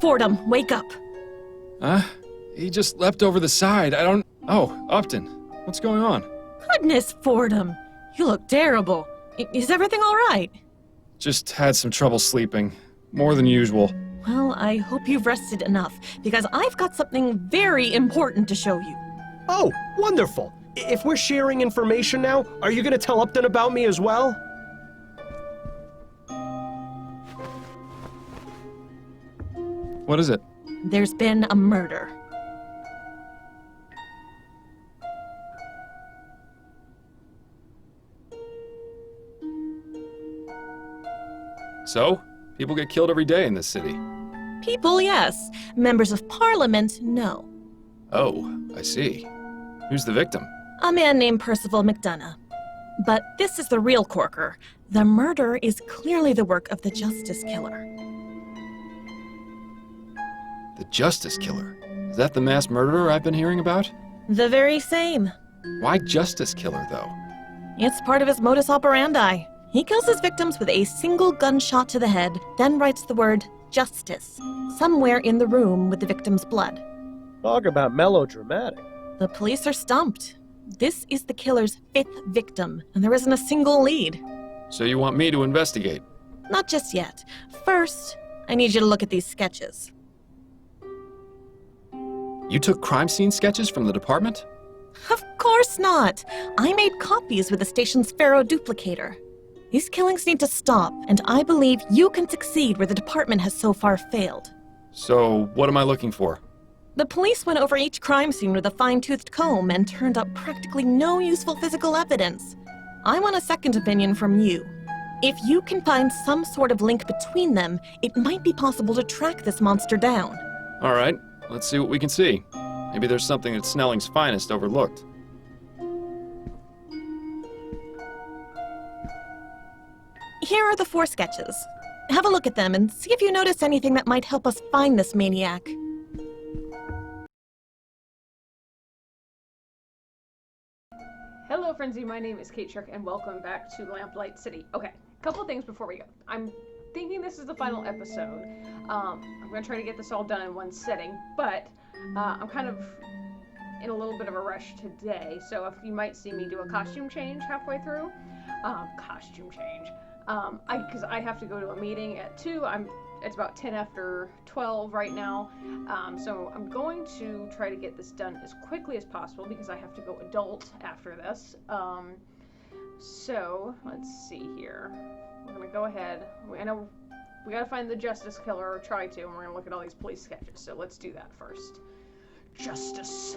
Fordham, wake up. Huh? He just leapt over the side. Oh, Upton. What's going on? Goodness, Fordham. You look terrible. Is everything all right? Just had some trouble sleeping. More than usual. Well, I hope you've rested enough, because I've got something very important to show you. Oh, wonderful. If we're sharing information now, are you gonna tell Upton about me as well? What is it? There's been a murder. So? People get killed every day in this city. People, yes. Members of Parliament, no. Oh, I see. Who's the victim? A man named Percival McDonough. But this is the real corker. The murder is clearly the work of the Justice Killer. The Justice Killer? Is that the mass murderer I've been hearing about? The very same. Why Justice Killer, though? It's part of his modus operandi. He kills his victims with a single gunshot to the head, then writes the word justice somewhere in the room with the victim's blood. Talk about melodramatic. The police are stumped. This is the killer's 5th victim, and there isn't a single lead. So you want me to investigate? Not just yet. First, I need you to look at these sketches. You took crime scene sketches from the department? Of course not. I made copies with the station's Pharaoh duplicator. These killings need to stop, and I believe you can succeed where the department has so far failed. So, what am I looking for? The police went over each crime scene with a fine-toothed comb and turned up practically no useful physical evidence. I want a second opinion from you. If you can find some sort of link between them, it might be possible to track this monster down. All right, let's see what we can see. Maybe there's something that Snelling's finest overlooked. Here are the 4 sketches. Have a look at them and see if you notice anything that might help us find this maniac. Hello Frenzy, my name is Kate Shark and welcome back to Lamplight City. Okay, a couple of things before we go. I'm thinking this is the final episode. I'm going to try to get this all done in one sitting, but I'm kind of in a little bit of a rush today, so if you might see me do a costume change halfway through. Because I have to go to a meeting at 2. It's about 10 after 12 right now, so I'm going to try to get this done as quickly as possible because I have to go adult after this. So let's see here. We're gonna go ahead. I know we gotta find the Justice Killer, or try to, and we're gonna look at all these police sketches. So let's do that first. Justice.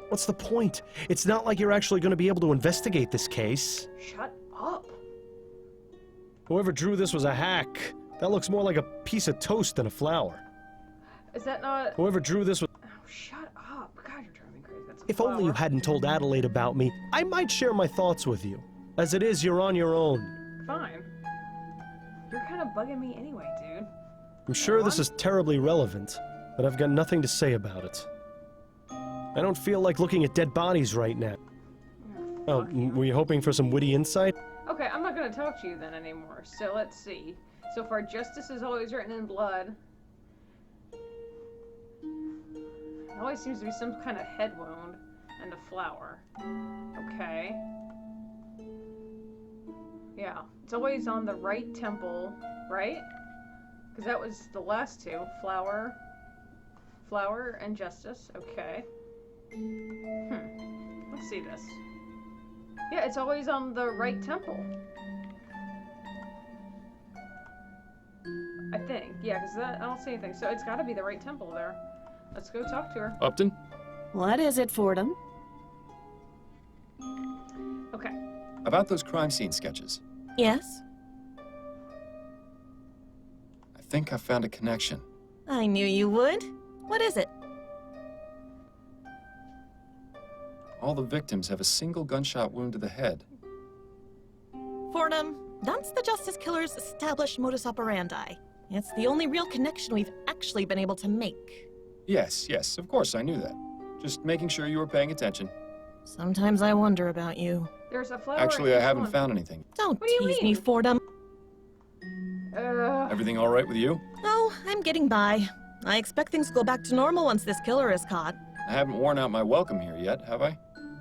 What's the point? It's not like you're actually going to be able to investigate this case. Shut up. Whoever drew this was a hack. That looks more like a piece of toast than a flower. Is that not... Whoever drew this was... Oh, shut up. God, you're driving me crazy. That's a If flower. only you hadn't told Adelaide about me, I might share my thoughts with you. As it is, you're on your own. Fine. You're kind of bugging me anyway, dude. I'm sure this is terribly relevant, but I've got nothing to say about it. I don't feel like looking at dead bodies right now. Oh, were you hoping for some witty insight? Okay, I'm not going to talk to you then anymore. So let's see. So far, justice is always written in blood. It always seems to be some kind of head wound and a flower. Okay. Yeah, it's always on the right temple, right? Because that was the last 2. Flower and justice. Okay. Let's see this. Yeah, it's always on the right temple. I think. Yeah, because I don't see anything. So it's got to be the right temple there. Let's go talk to her. Upton? What is it, Fordham? Okay. About those crime scene sketches. Yes? I think I found a connection. I knew you would. What is it? All the victims have a single gunshot wound to the head. Fordham, that's the Justice Killer's established modus operandi. It's the only real connection we've actually been able to make. Yes, of course I knew that. Just making sure you were paying attention. Sometimes I wonder about you. There's a flower. Actually, I haven't found anything. Don't What do you tease me, mean? Fordham. Everything all right with you? Oh, I'm getting by. I expect things go back to normal once this killer is caught. I haven't worn out my welcome here yet, have I?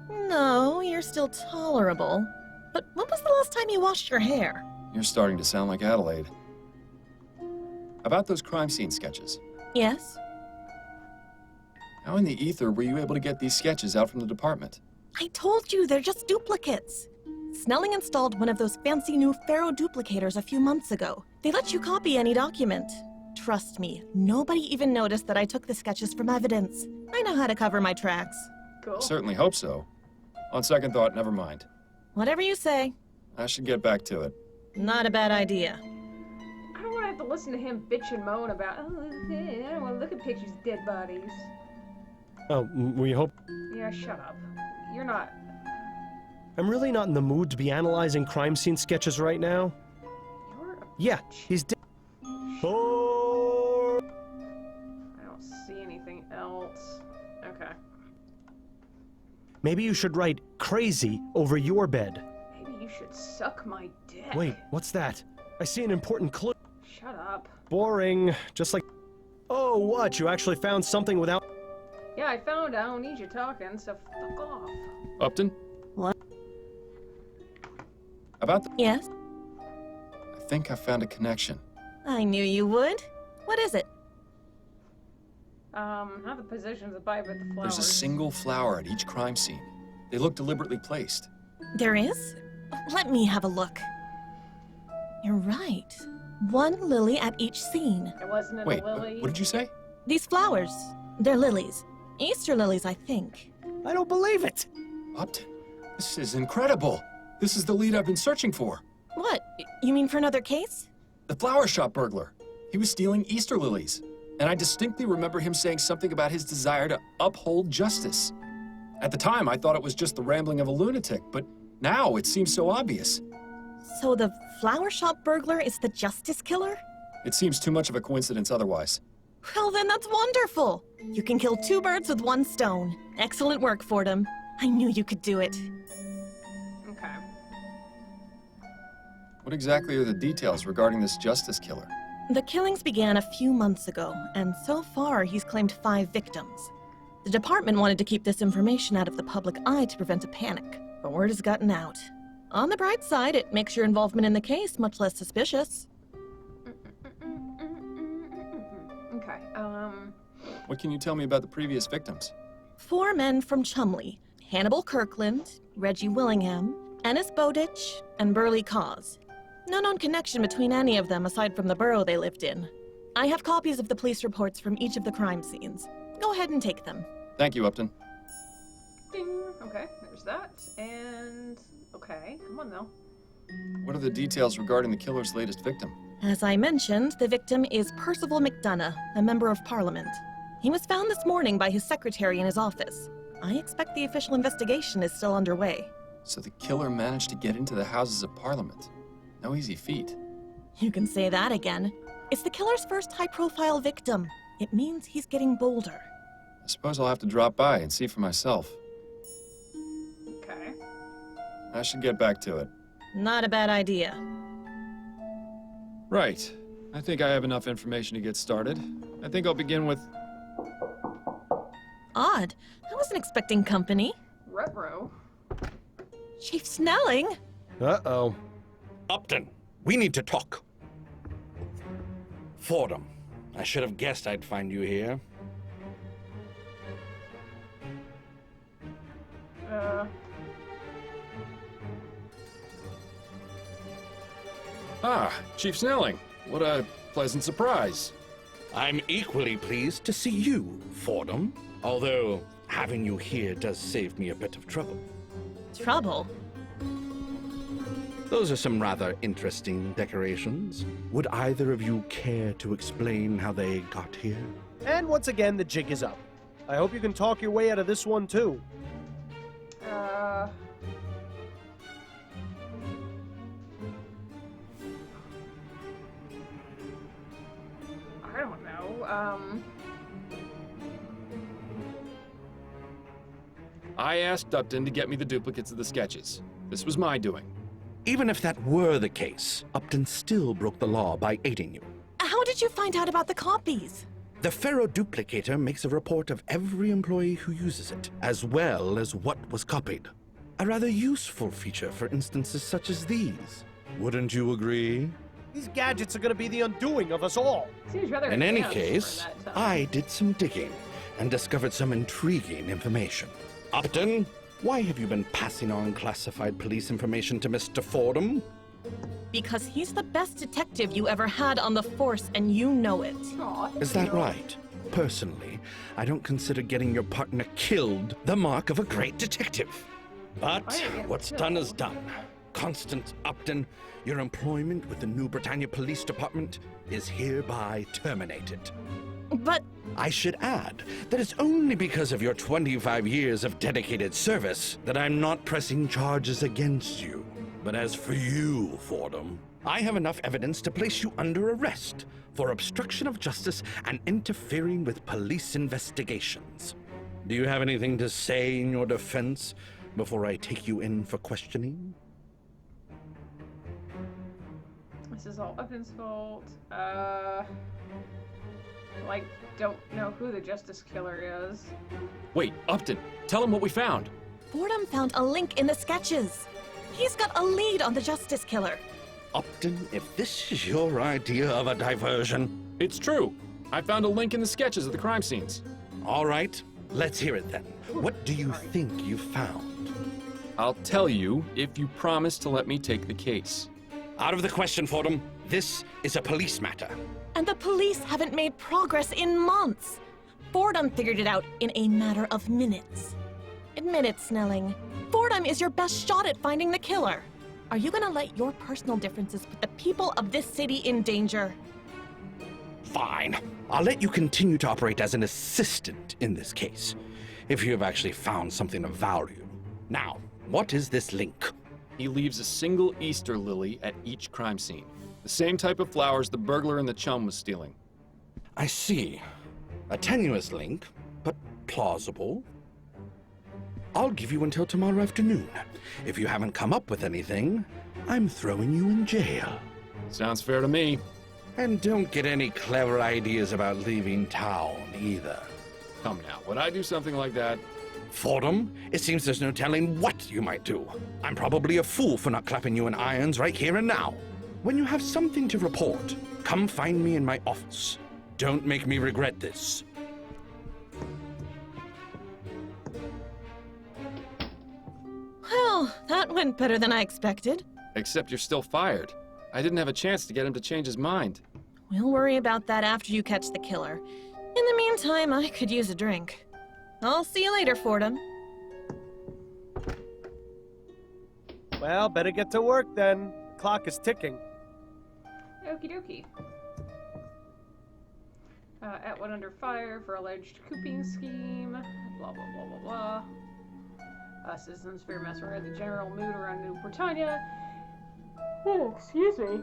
No, you're still tolerable. But when was the last time you washed your hair? You're starting to sound like Adelaide. About those crime scene sketches. Yes? How in the ether were you able to get these sketches out from the department? I told you, they're just duplicates. Snelling installed one of those fancy new Pharaoh duplicators a few months ago. They let you copy any document. Trust me, nobody even noticed that I took the sketches from evidence. I know how to cover my tracks. Cool. I certainly hope so. On second thought, never mind. Whatever you say. I should get back to it. Not a bad idea. I don't want to have to listen to him bitch and moan about, oh, I don't want to look at pictures of dead bodies. Oh, we hope... Yeah, shut up. You're not. I'm really not in the mood to be analyzing crime scene sketches right now. You're a Yeah, bitch. he's dead. Oh! I don't see anything else. Okay. Maybe you should write crazy over your bed. Maybe you should suck my dick. Wait, what's that? I see an important clue. Shut up. Boring. Just like... Oh, what? You actually found something without... Yeah, I found I don't need you talking, so fuck off. Upton? What? About the... Yes? I think I found a connection. I knew you would. What is it? Not the positions of but the flowers. There's a single flower at each crime scene. They look deliberately placed. There is? Let me have a look. You're right. One lily at each scene. It wasn't in Wait, a lily. what did you say? These flowers, they're lilies. Easter lilies, I think. I don't believe it! Upton, this is incredible. This is the lead I've been searching for. What? You mean for another case? The flower shop burglar. He was stealing Easter lilies. And I distinctly remember him saying something about his desire to uphold justice. At the time, I thought it was just the rambling of a lunatic, but now it seems so obvious. So the flower shop burglar is the justice killer? It seems too much of a coincidence otherwise. Well, then that's wonderful. You can kill two birds with one stone. Excellent work, Fordham. I knew you could do it. Okay. What exactly are the details regarding this justice killer? The killings began a few months ago, and so far he's claimed 5 victims. The department wanted to keep this information out of the public eye to prevent a panic, but word has gotten out. On the bright side, it makes your involvement in the case much less suspicious. Okay, What can you tell me about the previous victims? 4 men from Chumley: Hannibal Kirkland, Reggie Willingham, Ennis Bowditch, and Burley Cause. No known connection between any of them aside from the borough they lived in. I have copies of the police reports from each of the crime scenes. Go ahead and take them. Thank you, Upton. ding. Okay, there's that. And, okay, come on now. What are the details regarding the killer's latest victim? As I mentioned, the victim is Percival McDonough, a member of Parliament. He was found this morning by his secretary in his office. I expect the official investigation is still underway. So the killer managed to get into the Houses of Parliament. No easy feat. You can say that again. It's the killer's first high-profile victim. It means he's getting bolder. I suppose I'll have to drop by and see for myself. Okay. I should get back to it. Not a bad idea. Right. I think I have enough information to get started. I think I'll begin with... Odd. I wasn't expecting company. Retro. Chief Snelling? Uh-oh. Upton, we need to talk. Fordham, I should have guessed I'd find you here. Ah, Chief Snelling. What a pleasant surprise. I'm equally pleased to see you, Fordham. Although, having you here does save me a bit of trouble. Trouble? Those are some rather interesting decorations. Would either of you care to explain how they got here? And once again, the jig is up. I hope you can talk your way out of this one, too. I don't know. I asked Upton to get me the duplicates of the sketches. This was my doing. Even if that were the case, Upton still broke the law by aiding you. How did you find out about the copies? The ferroduplicator makes a report of every employee who uses it, as well as what was copied. A rather useful feature for instances such as these. Wouldn't you agree? These gadgets are gonna be the undoing of us all. Seems rather In any advanced for case, that time. I did some digging and discovered some intriguing information. Upton, why have you been passing on classified police information to Mr. Fordham? Because he's the best detective you ever had on the force, and you know it. Aw, Is that right? Personally, I don't consider getting your partner killed the mark of a great detective. But I didn't get what's killed. done is done. Constance Upton, your employment with the New Britannia Police Department is hereby terminated. But I should add that it's only because of your 25 years of dedicated service that I'm not pressing charges against you. But as for you, Fordham, I have enough evidence to place you under arrest for obstruction of justice and interfering with police investigations. Do you have anything to say in your defense before I take you in for questioning? this is all Upton's fault. Like, don't know who the Justice Killer is. Wait, Upton, tell him what we found. Fordham found a link in the sketches. He's got a lead on the Justice Killer. Upton, if this is your idea of a diversion... It's true. I found a link in the sketches of the crime scenes. All right, let's hear it then. What do you think you found? I'll tell you if you promise to let me take the case. Out of the question, Fordham. This is a police matter. And the police haven't made progress in months. Fordham figured it out in a matter of minutes. Admit it, Snelling. Fordham is your best shot at finding the killer. Are you gonna let your personal differences put the people of this city in danger? Fine. I'll let you continue to operate as an assistant in this case, if you have actually found something of value. Now, what is this link? He leaves a single Easter lily at each crime scene. The same type of flowers the burglar and the chum was stealing. I see. A tenuous link, but plausible. I'll give you until tomorrow afternoon. If you haven't come up with anything, I'm throwing you in jail. Sounds fair to me. And don't get any clever ideas about leaving town, either. Come now, would I do something like that? Fordham, it seems there's no telling what you might do. I'm probably a fool for not clapping you in irons right here and now. When you have something to report, come find me in my office. Don't make me regret this. Well, that went better than I expected. Except you're still fired. I didn't have a chance to get him to change his mind. We'll worry about that after you catch the killer. In the meantime, I could use a drink. I'll see you later, Fordham. Well, better get to work then. Clock is ticking. Okie dokie. Atwood under fire for alleged cooping scheme. Blah, blah, blah, blah, blah. Citizens fear massacre the general mood around New Britannia. Oh, excuse me.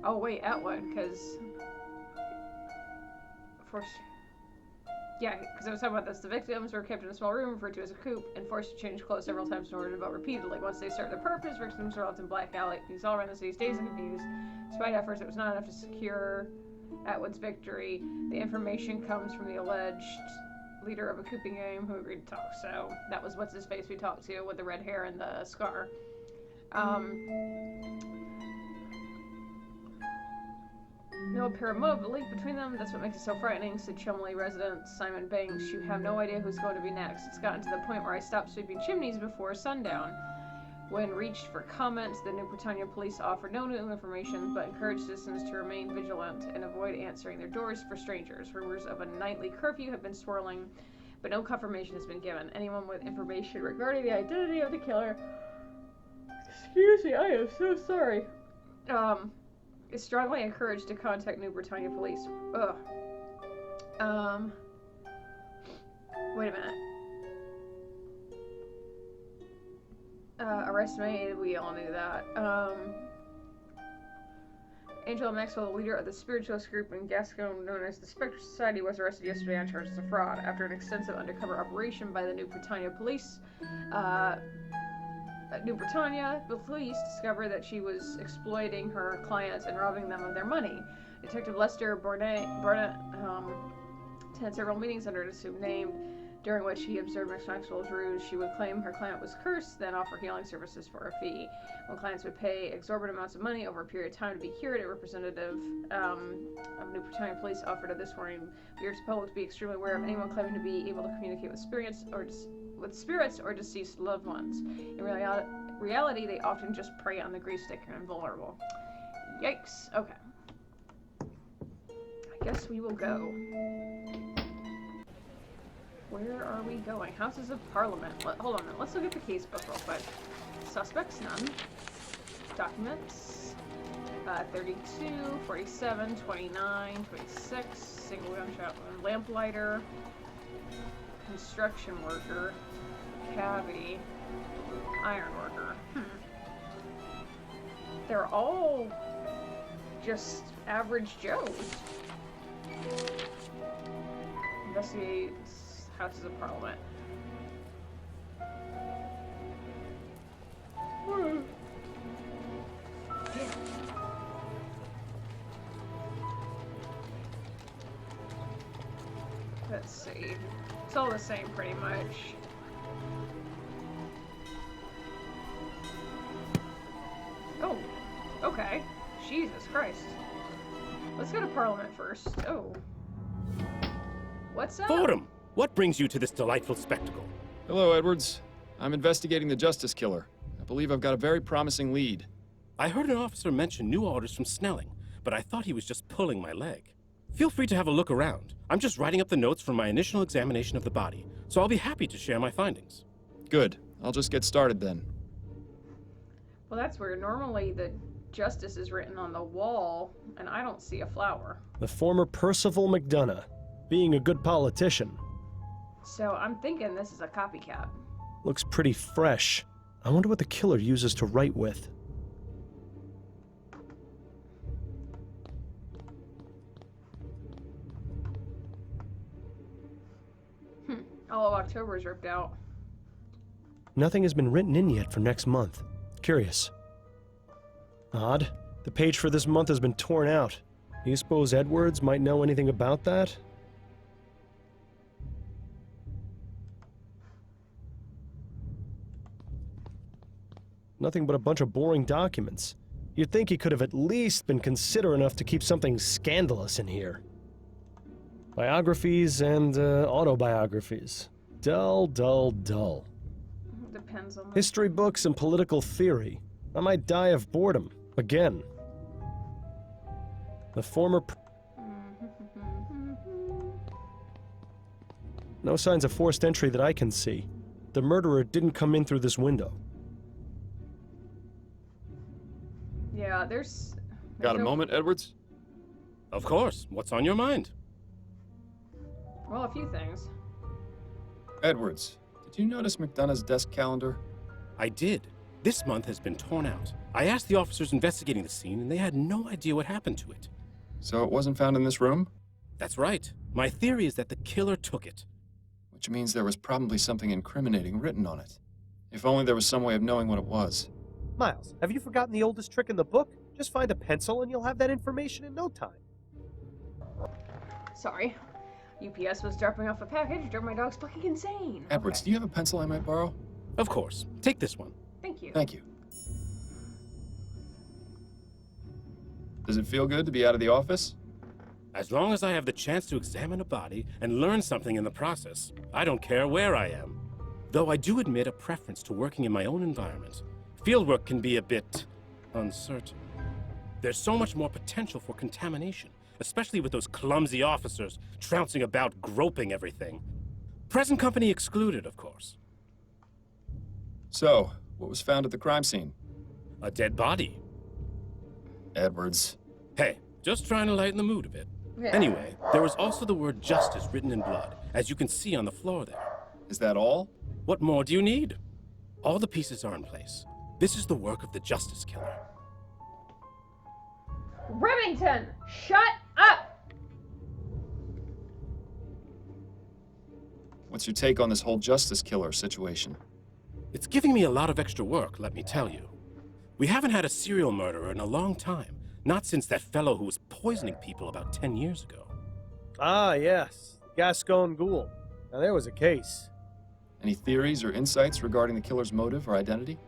Oh wait, Atwood, because... Yeah, because I was talking about this. The victims were kept in a small room referred to as a coop and forced to change clothes several times in order to vote repeatedly. Once they served their purpose, victims were left in black alleys all around the city, dazed and confused. Despite efforts, it was not enough to secure Atwood's victory. The information comes from the alleged leader of a cooping game who agreed to talk. So that was what's his face we talked to with the red hair and the scar. No apparent motive, but link between them, that's what makes it so frightening, said Chumley resident Simon Banks. You have no idea who's going to be next. It's gotten to the point where I stopped sweeping chimneys before sundown. When reached for comments, the New Britannia police offered no new information, but encouraged citizens to remain vigilant and avoid answering their doors for strangers. Rumors of a nightly curfew have been swirling, but no confirmation has been given. Anyone with information regarding the identity of the killer... Excuse me, I am so sorry. Is strongly encouraged to contact New Britannia police. Ugh. Wait a minute. Arrest made, we all knew that. Angela Maxwell, the leader of the spiritualist group in Gascon known as the Spectre Society, was arrested yesterday on charges of fraud. After an extensive undercover operation by the New Britannia police, New Britannia, the police discovered that she was exploiting her clients and robbing them of their money. Detective Lester Barnett attended several meetings under an assumed name, during which he observed Miss Maxwell's ruse. She would claim her client was cursed, then offer healing services for a fee. When clients would pay exorbitant amounts of money over a period of time to be cured, a representative of New Britannia Police offered at this warning, we urge the public to be extremely aware of anyone claiming to be able to communicate with spirits or deceased loved ones. In reality, they often just prey on the grief-stricken and vulnerable. Yikes. Okay. I guess we will go. Where are we going? Houses of Parliament. Hold on a minute. Let's look at the case book real quick. Suspects, none. Documents. 32, 47, 29, 26. Single gunshot wound. Lamplighter. Construction worker. Cabbie. Iron worker. They're all just average Joes. Investigate Houses of Parliament. Damn. Let's see. It's all the same pretty much. Oh, okay. Jesus Christ. Let's go to Parliament first. Oh. What's up? Fordham! What brings you to this delightful spectacle? Hello, Edwards. I'm investigating the Justice Killer. I believe I've got a very promising lead. I heard an officer mention new orders from Snelling, but I thought he was just pulling my leg. Feel free to have a look around. I'm just writing up the notes from my initial examination of the body, so I'll be happy to share my findings. Good. I'll just get started then. Well, that's weird. Normally the justice is written on the wall, and I don't see a flower. The former Percival McDonough, being a good politician. So I'm thinking this is a copycat. Looks pretty fresh. I wonder what the killer uses to write with. All of October is ripped out. Nothing has been written in yet for next month. Curious. Odd. The page for this month has been torn out. Do you suppose Edwards might know anything about that? Nothing but a bunch of boring documents. You'd think he could have at least been considerate enough to keep something scandalous in here. Biographies and autobiographies. Dull, dull, dull. Depends on the... History books and political theory. I might die of boredom. Again. The former... No signs of forced entry that I can see. The murderer didn't come in through this window. Yeah, there's Got a moment, Edwards? Of course. What's on your mind? Well, a few things. Edwards, did you notice McDonough's desk calendar? I did. This month has been torn out. I asked the officers investigating the scene, and they had no idea what happened to it. So it wasn't found in this room? That's right. My theory is that the killer took it. Which means there was probably something incriminating written on it. If only there was some way of knowing what it was. Miles, have you forgotten the oldest trick in the book? Just find a pencil and you'll have that information in no time. Sorry. UPS was dropping off a package, drove my dog's fucking insane. Edwards, Okay. do you have a pencil I might borrow? Of course. Take this one. Thank you. Thank you. Does it feel good to be out of the office? As long as I have the chance to examine a body and learn something in the process, I don't care where I am. Though I do admit a preference to working in my own environment. Fieldwork can be a bit uncertain. There's so much more potential for contamination, especially with those clumsy officers trouncing about groping everything. Present company excluded, of course. So, what was found at the crime scene? A dead body. Edwards. Hey, just trying to lighten the mood a bit. Yeah. Anyway, there was also the word justice written in blood, as you can see on the floor there. Is that all? What more do you need? All the pieces are in place. This is the work of the Justice Killer. Remington, shut up! What's your take on this whole Justice Killer situation? It's giving me a lot of extra work, let me tell you. We haven't had a serial murderer in a long time. Not since that fellow who was poisoning people about 10 years ago. Ah, yes. Gascon Ghoul. Now there was a case. Any theories or insights regarding the killer's motive or identity?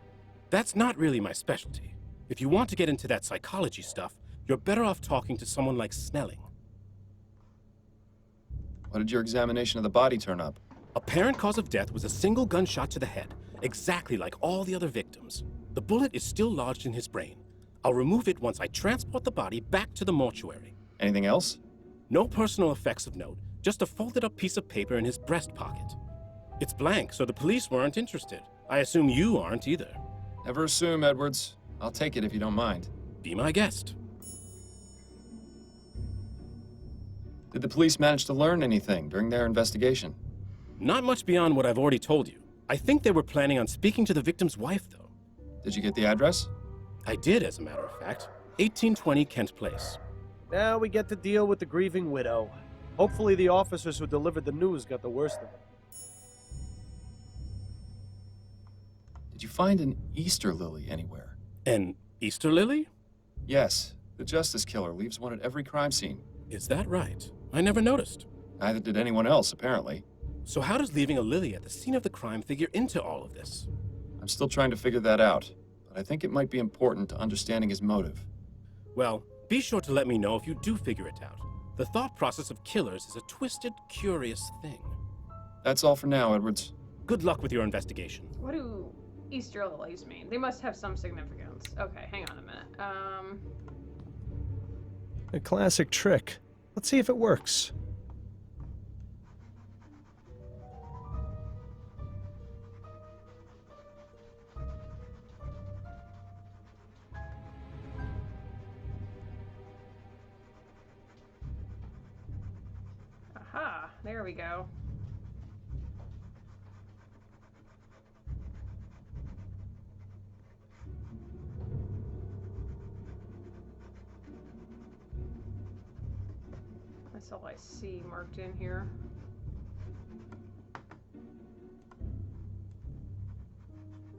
That's not really my specialty. If you want to get into that psychology stuff, you're better off talking to someone like Snelling. What did your examination of the body turn up? Apparent cause of death was a single gunshot to the head, exactly like all the other victims. The bullet is still lodged in his brain. I'll remove it once I transport the body back to the mortuary. Anything else? No personal effects of note, just a folded up piece of paper in his breast pocket. It's blank, so the police weren't interested. I assume you aren't either. Never assume, Edwards. I'll take it if you don't mind. Be my guest. Did the police manage to learn anything during their investigation? Not much beyond what I've already told you. I think they were planning on speaking to the victim's wife, though. Did you get the address? I did, as a matter of fact. 1820 Kent Place. Now we get to deal with the grieving widow. Hopefully the officers who delivered the news got the worst of it. Did you find an Easter lily anywhere? An Easter lily? Yes. The Justice Killer leaves one at every crime scene. Is that right? I never noticed. Neither did anyone else, apparently. So how does leaving a lily at the scene of the crime figure into all of this? I'm still trying to figure that out, but I think it might be important to understanding his motive. Well, be sure to let me know if you do figure it out. The thought process of killers is a twisted, curious thing. That's all for now, Edwards. Good luck with your investigation. What do Easter lilies mean? They must have some significance. Okay, hang on a minute. A classic trick. Let's see if it works. Aha, there we go. That's all I see marked in here.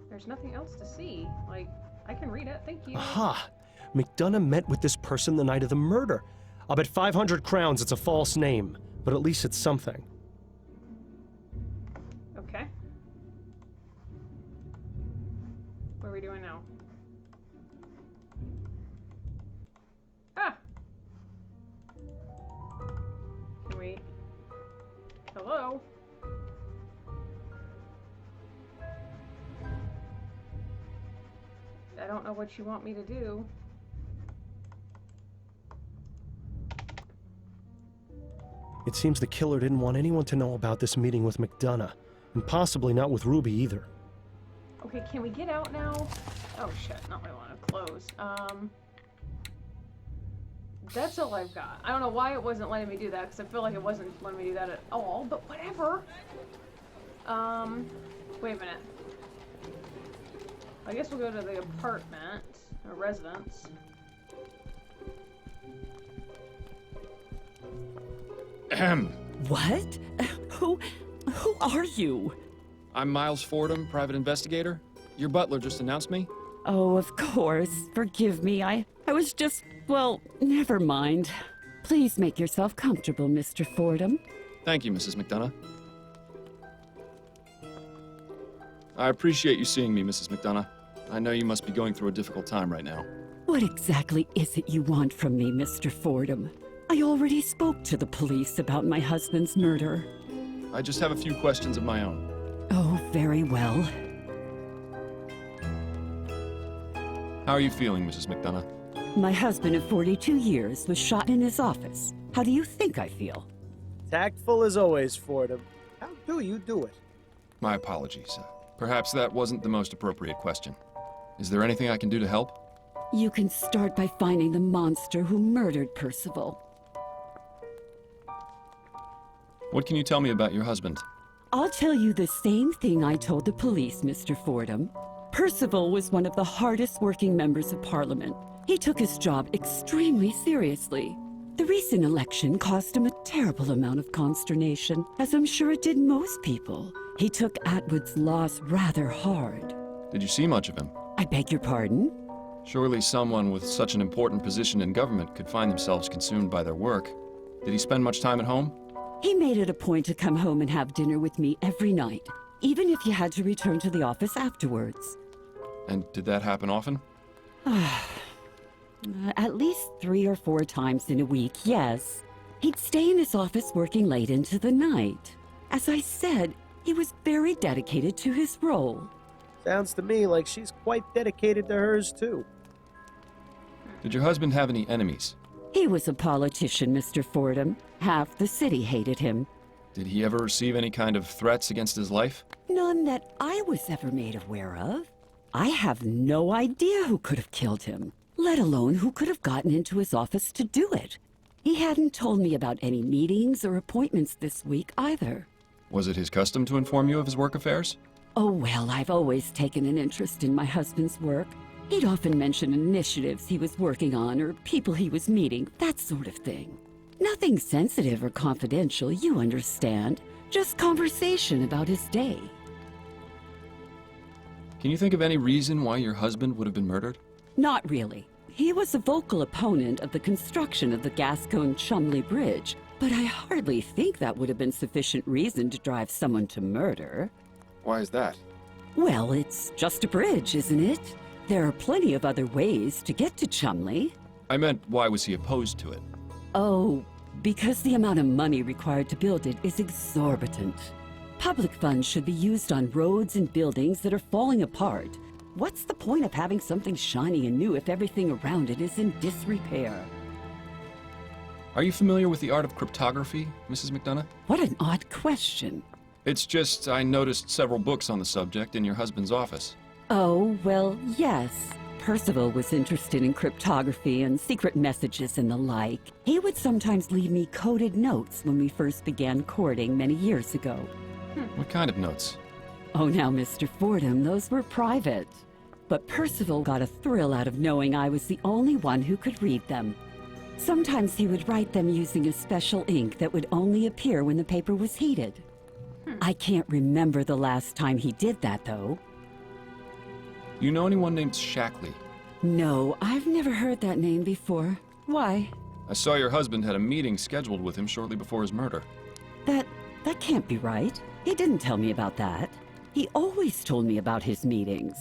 There's nothing else to see. Like, I can read it, thank you. Aha! McDonough met with this person the night of the murder. I'll bet 500 crowns it's a false name, but at least it's something. Okay. What are we doing now? Ah! Can we... Hello? I don't know what you want me to do. It seems the killer didn't want anyone to know about this meeting with McDonough, and possibly not with Ruby either. Okay, can we get out now? Oh shit, not what I want to close. That's all I've got. I don't know why it wasn't letting me do that, because I feel like it wasn't letting me do that at all, but whatever. Wait a minute. I guess we'll go to the apartment, or residence. Ahem. What? Who are you? I'm Miles Fordham, private investigator. Your butler just announced me. Oh, of course. Forgive me. I was just, well, never mind. Please make yourself comfortable, Mr. Fordham. Thank you, Mrs. McDonough. I appreciate you seeing me, Mrs. McDonough. I know you must be going through a difficult time right now. What exactly is it you want from me, Mr. Fordham? I already spoke to the police about my husband's murder. I just have a few questions of my own. Oh, very well. How are you feeling, Mrs. McDonough? My husband of 42 years was shot in his office. How do you think I feel? Tactful as always, Fordham. How do you do it? My apologies. Perhaps that wasn't the most appropriate question. Is there anything I can do to help? You can start by finding the monster who murdered Percival. What can you tell me about your husband? I'll tell you the same thing I told the police, Mr. Fordham. Percival was one of the hardest working members of Parliament. He took his job extremely seriously. The recent election caused him a terrible amount of consternation, as I'm sure it did most people. He took Atwood's loss rather hard. Did you see much of him? I beg your pardon? Surely someone with such an important position in government could find themselves consumed by their work. Did he spend much time at home? He made it a point to come home and have dinner with me every night, even if you had to return to the office afterwards. And did that happen often? At least 3 or 4 times in a week, yes. He'd stay in his office working late into the night. As I said, he was very dedicated to his role. Sounds to me like she's quite dedicated to hers, too. Did your husband have any enemies? He was a politician, Mr. Fordham. Half the city hated him. Did he ever receive any kind of threats against his life? None that I was ever made aware of. I have no idea who could have killed him, let alone who could have gotten into his office to do it. He hadn't told me about any meetings or appointments this week either. Was it his custom to inform you of his work affairs? Oh, well, I've always taken an interest in my husband's work. He'd often mention initiatives he was working on or people he was meeting, that sort of thing. Nothing sensitive or confidential, you understand. Just conversation about his day. Can you think of any reason why your husband would have been murdered? Not really. He was a vocal opponent of the construction of the Gascon-Chumley Bridge, but I hardly think that would have been sufficient reason to drive someone to murder. Why is that? Well, it's just a bridge, isn't it? There are plenty of other ways to get to Chumley. I meant, why was he opposed to it? Oh, because the amount of money required to build it is exorbitant. Public funds should be used on roads and buildings that are falling apart. What's the point of having something shiny and new if everything around it is in disrepair? Are you familiar with the art of cryptography, Mrs. McDonough? What an odd question. It's just, I noticed several books on the subject in your husband's office. Oh, well, yes. Percival was interested in cryptography and secret messages and the like. He would sometimes leave me coded notes when we first began courting many years ago. What kind of notes? Oh, now, Mr. Fordham, those were private. But Percival got a thrill out of knowing I was the only one who could read them. Sometimes he would write them using a special ink that would only appear when the paper was heated. I can't remember the last time he did that, though. Do you know anyone named Shackley? No, I've never heard that name before. Why? I saw your husband had a meeting scheduled with him shortly before his murder. That can't be right. He didn't tell me about that. He always told me about his meetings.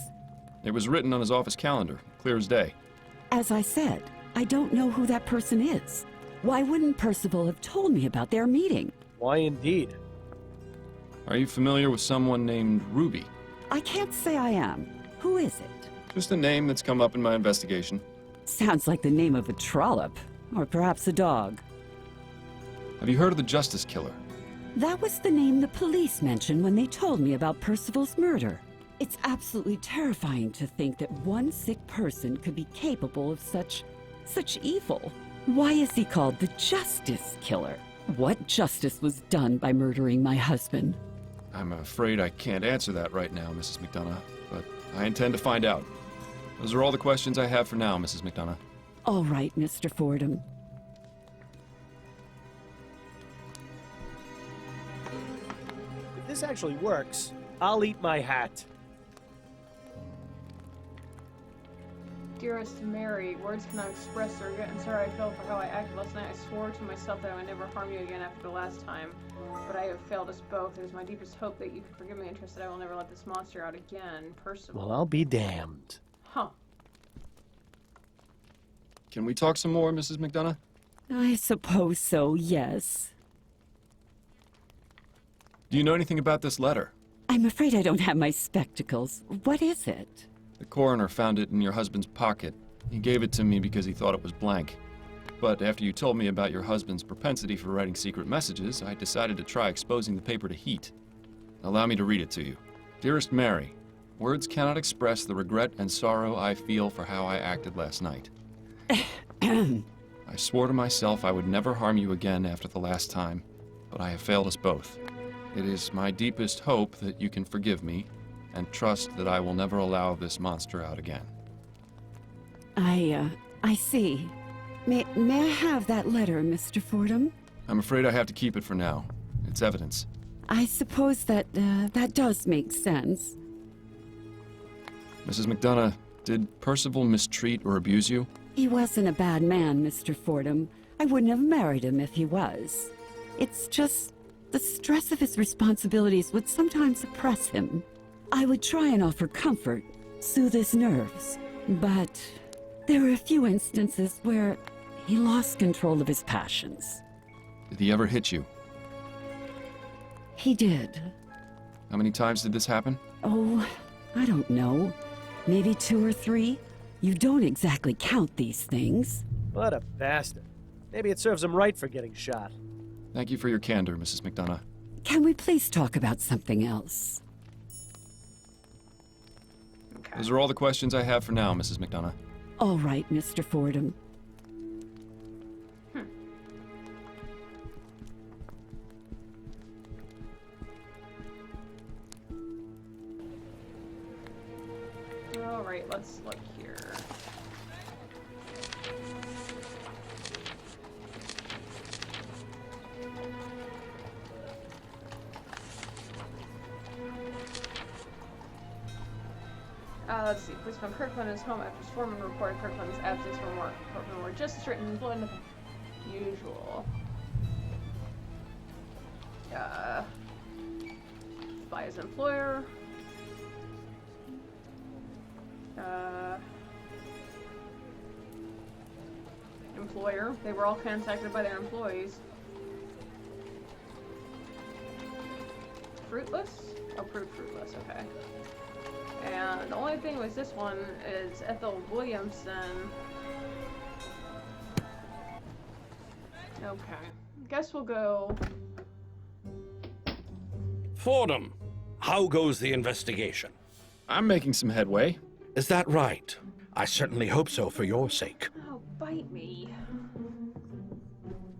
It was written on his office calendar, clear as day. As I said, I don't know who that person is. Why wouldn't Percival have told me about their meeting? Why indeed? Are you familiar with someone named Ruby? I can't say I am. Who is it? Just a name that's come up in my investigation. Sounds like the name of a trollop. Or perhaps a dog. Have you heard of the Justice Killer? That was the name the police mentioned when they told me about Percival's murder. It's absolutely terrifying to think that one sick person could be capable of such evil. Why is he called the Justice Killer? What justice was done by murdering my husband? I'm afraid I can't answer that right now, Mrs. McDonough, but I intend to find out. Those are all the questions I have for now, Mrs. McDonough. All right, Mr. Fordham. If this actually works, I'll eat my hat. Dearest Mary, words cannot express the regret and sorrow I felt for how I acted last night. I swore to myself that I would never harm you again after the last time, but I have failed us both. It is my deepest hope that you can forgive me and trust that I will never let this monster out again. Percival. Well, I'll be damned. Huh. Can we talk some more, Mrs. McDonough? I suppose so, yes. Do you know anything about this letter? I'm afraid I don't have my spectacles. What is it? The coroner found it in your husband's pocket. He gave it to me because he thought it was blank. But after you told me about your husband's propensity for writing secret messages, I decided to try exposing the paper to heat. Allow me to read it to you. Dearest Mary, words cannot express the regret and sorrow I feel for how I acted last night. I swore to myself I would never harm you again after the last time, but I have failed us both. It is my deepest hope that you can forgive me and trust that I will never allow this monster out again. I see. May I have that letter, Mr. Fordham? I'm afraid I have to keep it for now. It's evidence. I suppose that, that does make sense. Mrs. McDonough, did Percival mistreat or abuse you? He wasn't a bad man, Mr. Fordham. I wouldn't have married him if he was. It's just the stress of his responsibilities would sometimes oppress him. I would try and offer comfort, soothe his nerves, but there were a few instances where he lost control of his passions. Did he ever hit you? He did. How many times did this happen? Oh, I don't know. Maybe 2 or 3? You don't exactly count these things. What a bastard. Maybe it serves him right for getting shot. Thank you for your candor, Mrs. McDonough. Can we please talk about something else? Okay. Those are all the questions I have for now, Mrs. McDonough. All right, Mr. Fordham. Alright, let's look here. Let's see. Police found Kirkland in his home after his foreman reported Kirkland's absence from work. Kirkland were just as written employed usual. By his employer. Employer. They were all contacted by their employees. Fruitless? Oh, proved fruitless. Okay. And the only thing with this one is Ethel Williamson. Okay. Guess we'll go. Fordham, how goes the investigation? I'm making some headway. Is that right? I certainly hope so for your sake. Oh, bite me.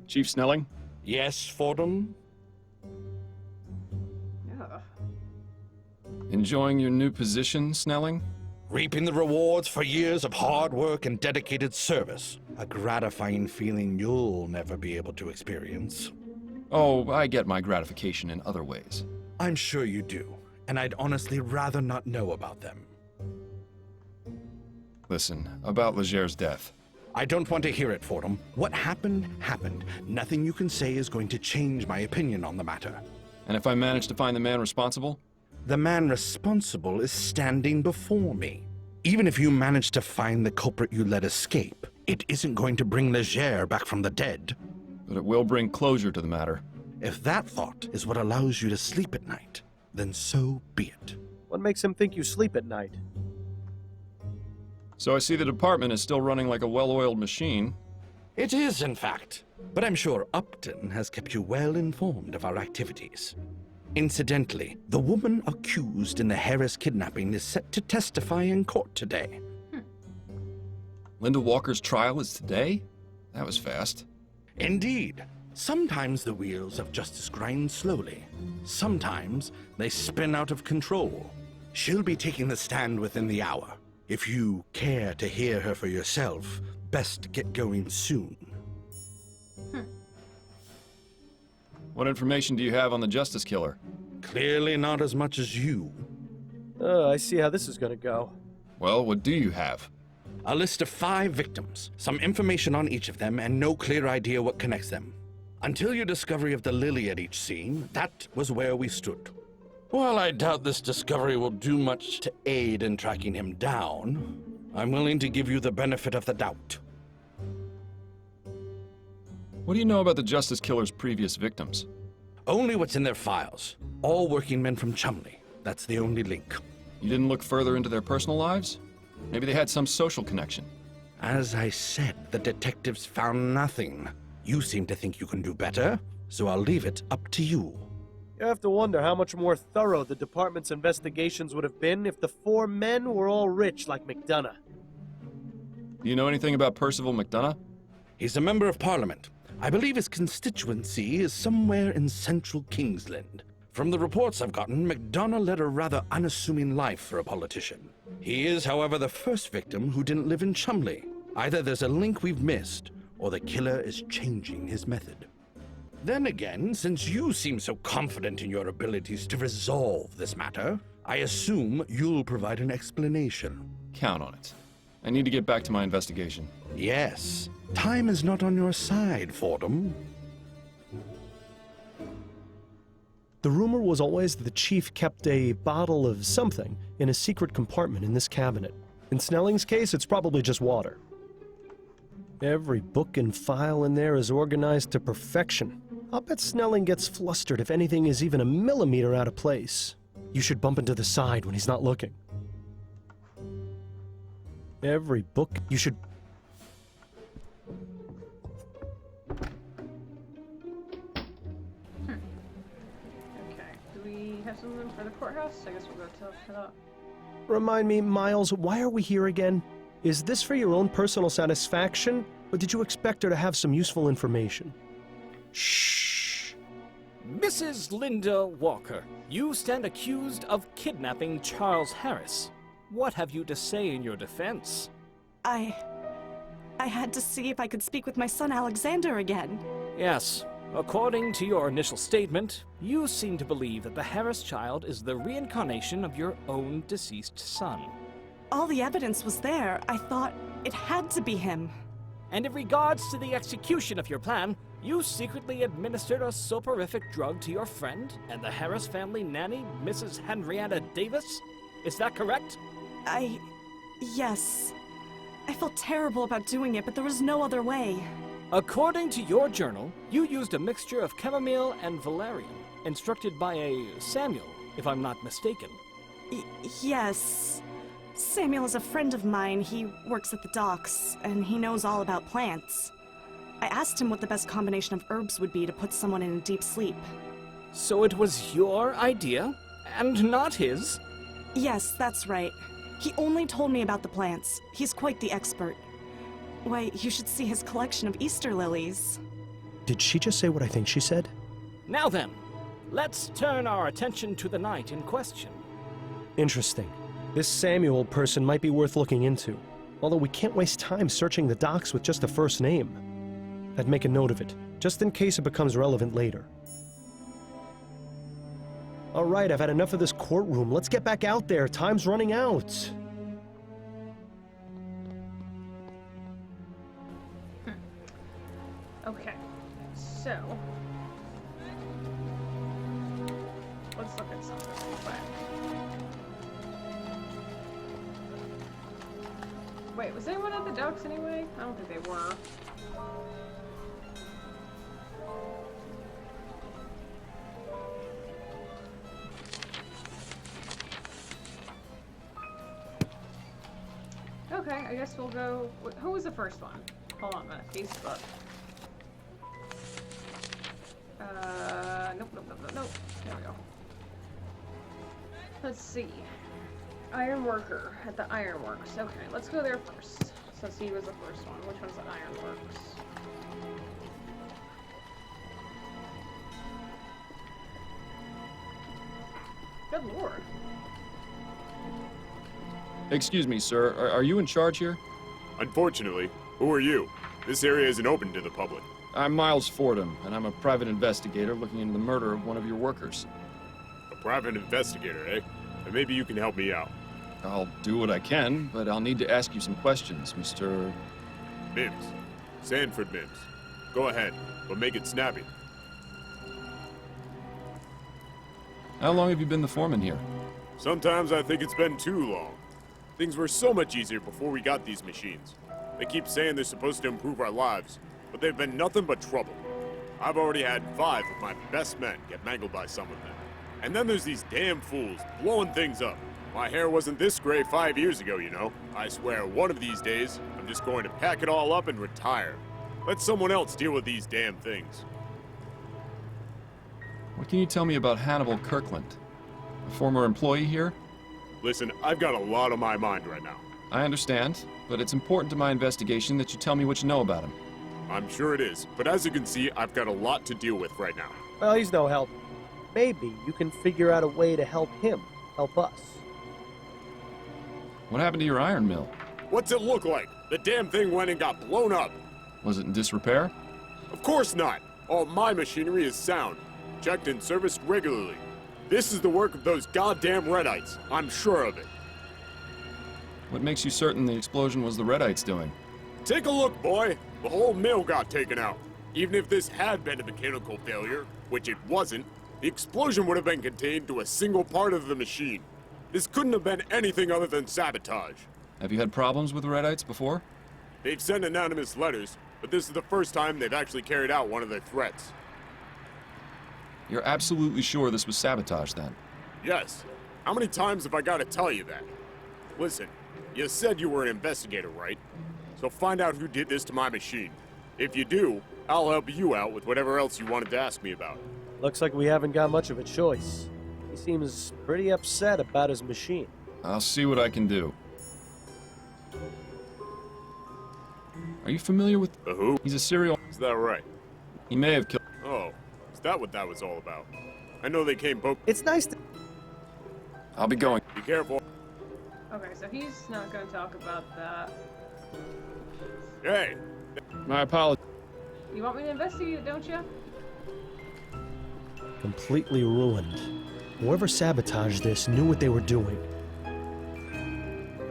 Chief Snelling? Yes, Fordham? Ugh. Enjoying your new position, Snelling? Reaping the rewards for years of hard work and dedicated service. A gratifying feeling you'll never be able to experience. Oh, I get my gratification in other ways. I'm sure you do, and I'd honestly rather not know about them. Listen, about Leger's death. I don't want to hear it, Fordham. What happened, happened. Nothing you can say is going to change my opinion on the matter. And if I manage to find the man responsible? The man responsible is standing before me. Even if you manage to find the culprit you let escape, it isn't going to bring Leger back from the dead. But it will bring closure to the matter. If that thought is what allows you to sleep at night, then so be it. What makes him think you sleep at night? So I see the department is still running like a well-oiled machine. It is, in fact. But I'm sure Upton has kept you well informed of our activities. Incidentally, the woman accused in the Harris kidnapping is set to testify in court today. Linda Walker's trial is today? That was fast. Indeed. Sometimes the wheels of justice grind slowly. Sometimes they spin out of control. She'll be taking the stand within the hour. If you care to hear her for yourself, best get going soon. What information do you have on the Justice Killer? Clearly not as much as you. I see how this is gonna go. Well, what do you have? A list of 5 victims, some information on each of them, and no clear idea what connects them. Until your discovery of the lily at each scene, that was where we stood. While I doubt this discovery will do much to aid in tracking him down, I'm willing to give you the benefit of the doubt. What do you know about the Justice Killer's previous victims? Only what's in their files. All working men from Chumley. That's the only link. You didn't look further into their personal lives? Maybe they had some social connection. As I said, the detectives found nothing. You seem to think you can do better, so I'll leave it up to you. You have to wonder how much more thorough the department's investigations would have been if the 4 men were all rich like McDonough. Do you know anything about Percival McDonough? He's a member of Parliament. I believe his constituency is somewhere in central Kingsland. From the reports I've gotten, McDonough led a rather unassuming life for a politician. He is, however, the first victim who didn't live in Chumley. Either there's a link we've missed, or the killer is changing his method. Then again, since you seem so confident in your abilities to resolve this matter, I assume you'll provide an explanation. Count on it. I need to get back to my investigation. Yes, time is not on your side, Fordham. The rumor was always that the chief kept a bottle of something in a secret compartment in this cabinet. In Snelling's case, it's probably just water. Every book and file in there is organized to perfection. I'll bet Snelling gets flustered if anything is even a millimeter out of place. You should bump into the side when he's not looking. Every book, you should... Okay. Do we have something for the courthouse? I guess we'll go to that. Remind me, Miles, why are we here again? Is this for your own personal satisfaction, or did you expect her to have some useful information? Shh! Mrs. Linda Walker, you stand accused of kidnapping Charles Harris. What have you to say in your defense? I had to see if I could speak with my son Alexander again. Yes. According to your initial statement, you seem to believe that the Harris child is the reincarnation of your own deceased son. All the evidence was there. I thought it had to be him. And in regards to the execution of your plan, you secretly administered a soporific drug to your friend and the Harris family nanny, Mrs. Henrietta Davis? Is that correct? Yes. I felt terrible about doing it, but there was no other way. According to your journal, you used a mixture of chamomile and valerian, instructed by a Samuel, if I'm not mistaken. Yes. Samuel is a friend of mine. He works at the docks, and he knows all about plants. I asked him what the best combination of herbs would be to put someone in a deep sleep. So it was your idea, and not his? Yes, that's right. He only told me about the plants. He's quite the expert. Why, you should see his collection of Easter lilies. Did she just say what I think she said? Now then, let's turn our attention to the night in question. Interesting. This Samuel person might be worth looking into. Although we can't waste time searching the docs with just a first name. I'd make a note of it, just in case it becomes relevant later. All right, I've had enough of this courtroom. Let's get back out there. Time's running out. Okay, so let's look at something real quick. Wait, was anyone at the docks anyway? I don't think they were. Okay, I guess we'll go. Who was the first one? Hold on a minute. Facebook. Nope. There we go. Let's see. Ironworker at the Ironworks. Okay, let's go there first. Since he was the first one. Which one's the Ironworks? Good lord. Excuse me, sir. Are you in charge here? Unfortunately. Who are you? This area isn't open to the public. I'm Miles Fordham, and I'm a private investigator looking into the murder of one of your workers. A private investigator, eh? And maybe you can help me out. I'll do what I can, but I'll need to ask you some questions, Mr. Mims. Sanford Mims. Go ahead, but make it snappy. How long have you been the foreman here? Sometimes I think it's been too long. Things were so much easier before we got these machines. They keep saying they're supposed to improve our lives, but they've been nothing but trouble. I've already had 5 of my best men get mangled by some of them. And then there's these damn fools blowing things up. My hair wasn't this gray 5 years ago, you know. I swear one of these days, I'm just going to pack it all up and retire. Let someone else deal with these damn things. What can you tell me about Hannibal Kirkland? A former employee here? Listen, I've got a lot on my mind right now. I understand, but it's important to my investigation that you tell me what you know about him. I'm sure it is, but as you can see, I've got a lot to deal with right now. Well, he's no help. Maybe you can figure out a way to help him help us. What happened to your iron mill? What's it look like? The damn thing went and got blown up. Was it in disrepair? Of course not. All my machinery is sound, checked and serviced regularly. This is the work of those goddamn Redites. I'm sure of it. What makes you certain the explosion was the Redites doing? Take a look, boy. The whole mill got taken out. Even if this had been a mechanical failure, which it wasn't, the explosion would have been contained to a single part of the machine. This couldn't have been anything other than sabotage. Have you had problems with the Redites before? They've sent anonymous letters, but this is the first time they've actually carried out one of their threats. You're absolutely sure this was sabotage, then? Yes. How many times have I got to tell you that? Listen, you said you were an investigator, right? So find out who did this to my machine. If you do, I'll help you out with whatever else you wanted to ask me about. Looks like we haven't got much of a choice. He seems pretty upset about his machine. I'll see what I can do. Are you familiar with... Who? He's a serial... Is that right? He may have killed... Oh, is that what that was all about? I know they came poke... It's nice to... I'll be going. Be careful. Okay, so he's not going to talk about that. Hey! My apologies. You want me to investigate it, don't you? Completely ruined. Whoever sabotaged this knew what they were doing.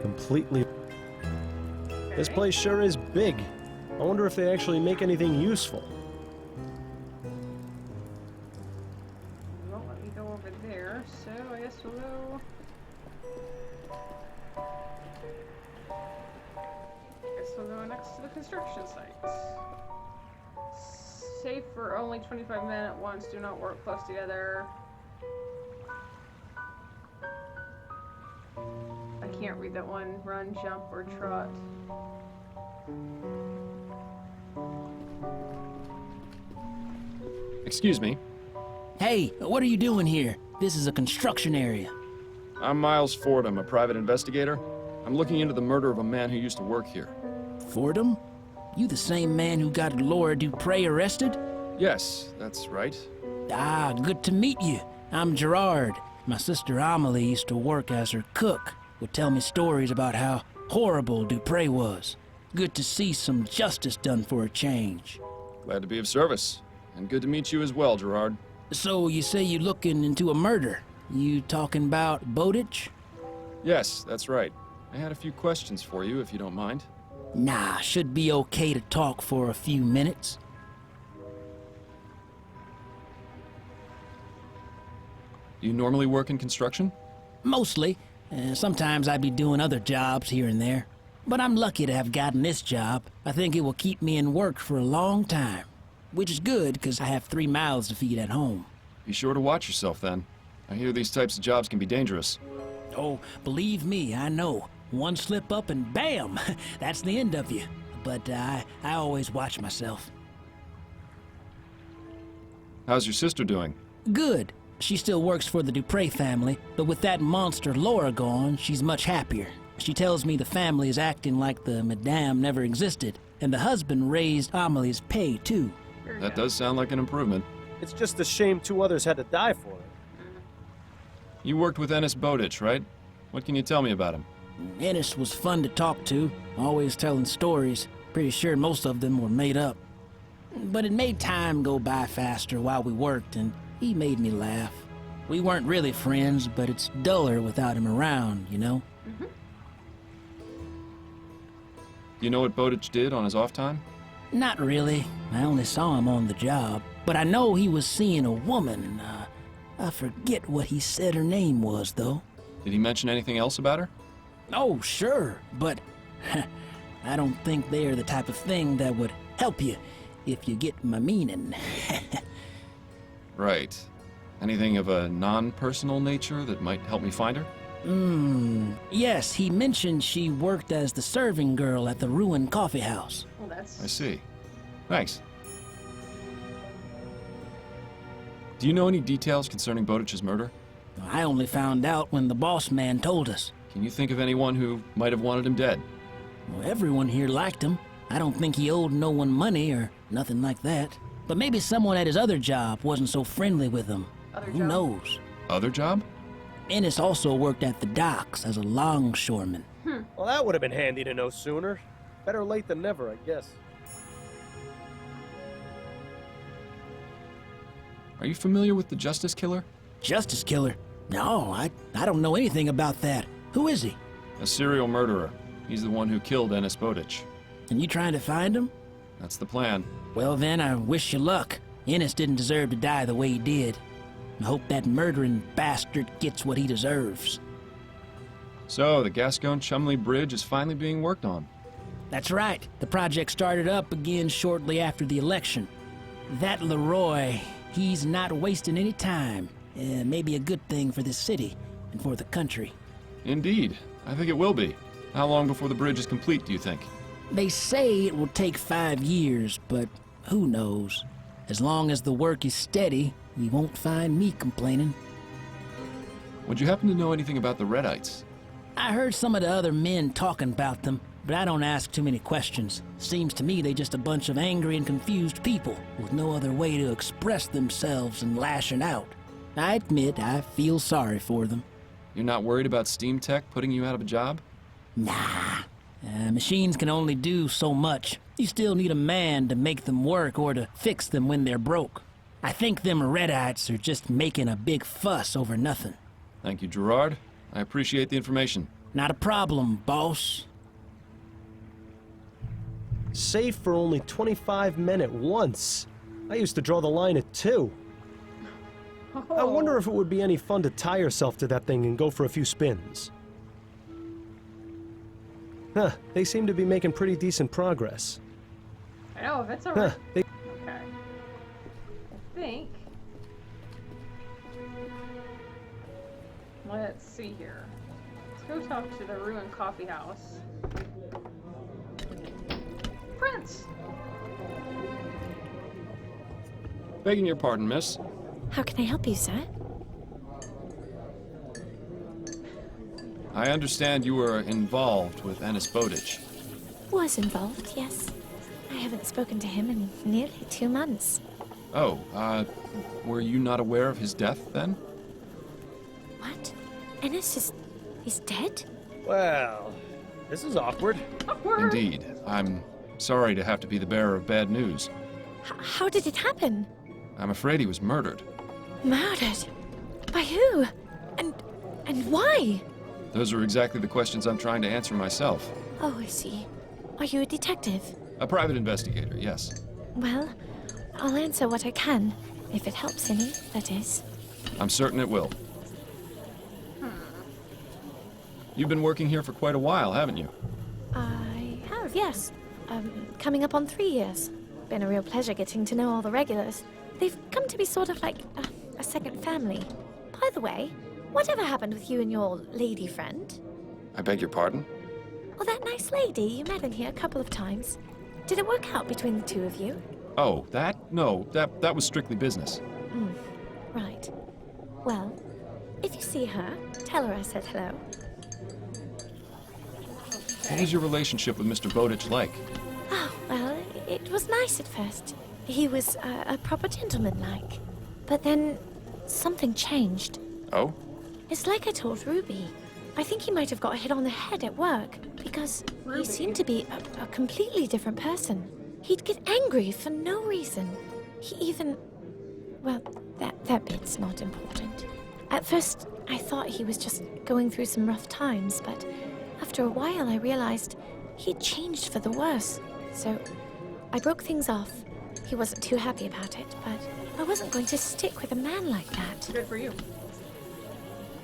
Completely... This place sure is big. I wonder if they actually make anything useful. You won't let me go over there, so I guess we'll go... We'll go next to the construction site. Safe for only 25 minutes once. Do not work close together. I can't read that one. Run, jump, or trot. Excuse me. Hey, what are you doing here? This is a construction area. I'm Miles Fordham, a private investigator. I'm looking into the murder of a man who used to work here. Fordham? You the same man who got Laura Dupre arrested? Yes, that's right. Ah, good to meet you. I'm Gerard. My sister Amelie used to work as her cook. Would tell me stories about how horrible Dupre was. Good to see some justice done for a change. Glad to be of service. And good to meet you as well, Gerard. So you say you looking into a murder? You talking about Bowditch? Yes, that's right. I had a few questions for you, if you don't mind. Nah, should be okay to talk for a few minutes. Do you normally work in construction? Mostly. Sometimes I be doing other jobs here and there. But I'm lucky to have gotten this job. I think it will keep me in work for a long time. Which is good, because I have 3 mouths to feed at home. Be sure to watch yourself, then. I hear these types of jobs can be dangerous. Oh, believe me, I know. One slip up and bam! That's the end of you. But I always watch myself. How's your sister doing? Good. She still works for the Dupre family, but with that monster Laura gone, she's much happier. She tells me the family is acting like the madame never existed, and the husband raised Amelie's pay, too. That does sound like an improvement. It's just a shame 2 others had to die for it. You worked with Ennis Bowditch, right? What can you tell me about him? Ennis was fun to talk to, always telling stories. Pretty sure most of them were made up. But it made time go by faster while we worked, and he made me laugh. We weren't really friends, but it's duller without him around, you know? Mm-hmm. Do you know what Bowditch did on his off time? Not really. I only saw him on the job. But I know he was seeing a woman. I forget what he said her name was, though. Did he mention anything else about her? Oh, sure, but I don't think they're the type of thing that would help you, if you get my meaning. Right. Anything of a non-personal nature that might help me find her? Yes, he mentioned she worked as the serving girl at the ruined coffee house. Well, that's... I see. Thanks. Do you know any details concerning Bowditch's murder? I only found out when the boss man told us. Can you think of anyone who might have wanted him dead? Well, everyone here liked him. I don't think he owed no one money or nothing like that. But maybe someone at his other job wasn't so friendly with him. Who knows? Other job? Ennis also worked at the docks as a longshoreman. Well, that would have been handy to know sooner. Better late than never, I guess. Are you familiar with the Justice Killer? Justice Killer? No, I don't know anything about that. Who is he? A serial murderer. He's the one who killed Ennis Bowditch. And you trying to find him? That's the plan. Well then, I wish you luck. Ennis didn't deserve to die the way he did. I hope that murdering bastard gets what he deserves. So, the Gascon-Chumley Bridge is finally being worked on. That's right. The project started up again shortly after the election. That Leroy, he's not wasting any time. Maybe a good thing for this city and for the country. Indeed. I think it will be. How long before the bridge is complete, do you think? They say it will take 5 years, but who knows? As long as the work is steady, you won't find me complaining. Would you happen to know anything about the Redites? I heard some of the other men talking about them, but I don't ask too many questions. Seems to me they just a bunch of angry and confused people with no other way to express themselves than lashing out. I admit I feel sorry for them. You're not worried about Steam Tech putting you out of a job? Nah. Machines can only do so much. You still need a man to make them work or to fix them when they're broke. I think them Redites are just making a big fuss over nothing. Thank you, Gerard. I appreciate the information. Not a problem, boss. Safe for only 25 men at once. I used to draw the line at 2. I wonder if it would be any fun to tie yourself to that thing and go for a few spins. Huh, they seem to be making pretty decent progress. I know, if it's alright. Huh, Okay. I think. Let's see here. Let's go talk to the ruined coffee house. Prince! Begging your pardon, miss. How can I help you, sir? I understand you were involved with Ennis Bowditch. Was involved, yes. I haven't spoken to him in nearly 2 months. Oh, were you not aware of his death then? What? Ennis is dead? Well, this is awkward. Awkward! Indeed. I'm sorry to have to be the bearer of bad news. How did it happen? I'm afraid he was murdered. Murdered? By who? And why? Those are exactly the questions I'm trying to answer myself. Oh, I see. Are you a detective? A private investigator, yes. Well, I'll answer what I can. If it helps any, that is. I'm certain it will. You've been working here for quite a while, haven't you? I have, yes. Coming up on 3 years. Been a real pleasure getting to know all the regulars. They've come to be sort of like a second family. By the way, whatever happened with you and your lady friend? I beg your pardon? Oh, that nice lady you met in here a couple of times. Did it work out between the two of you? Oh, that? No, that was strictly business. Right. Well, if you see her, tell her I said hello. What is your relationship with Mr. Bowditch like? Oh, well, it was nice at first. He was a proper gentleman-like. But then something changed. Oh? It's like I told Ruby. I think he might have got hit on the head at work, because he seemed to be a completely different person. He'd get angry for no reason. He even... Well, that bit's not important. At first, I thought he was just going through some rough times, but after a while I realized he'd changed for the worse. So I broke things off. He wasn't too happy about it, but I wasn't going to stick with a man like that. Good for you.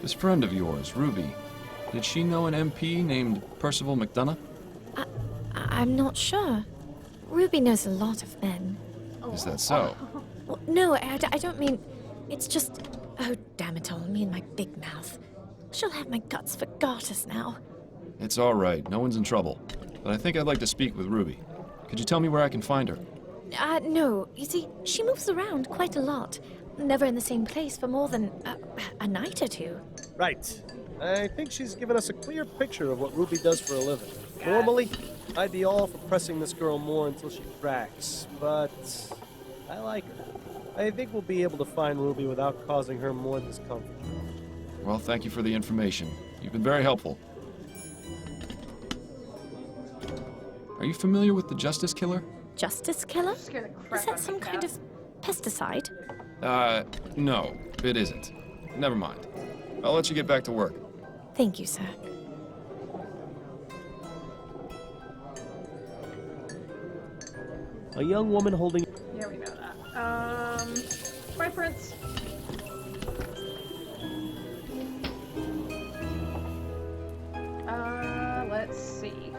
This friend of yours, Ruby, did she know an MP named Percival McDonough? I'm not sure. Ruby knows a lot of men. Is that so? Well, no, I don't mean... It's just... Oh, damn it all, me and my big mouth. She'll have my guts for garters now. It's all right. No one's in trouble. But I think I'd like to speak with Ruby. Could you tell me where I can find her? No. You see, she moves around quite a lot. Never in the same place for more than a night or two. Right. I think she's given us a clear picture of what Ruby does for a living. Normally, I'd be all for pressing this girl more until she cracks, but I like her. I think we'll be able to find Ruby without causing her more discomfort. Well, thank you for the information. You've been very helpful. Are you familiar with the Justice Killer? Justice Killer? Scared the crap Is out that of some me, kind Cat. of pesticide? No, it isn't. Never mind. I'll let you get back to work. Thank you, sir. A young woman holding... Yeah, we know that. Bye, Prince. Let's see.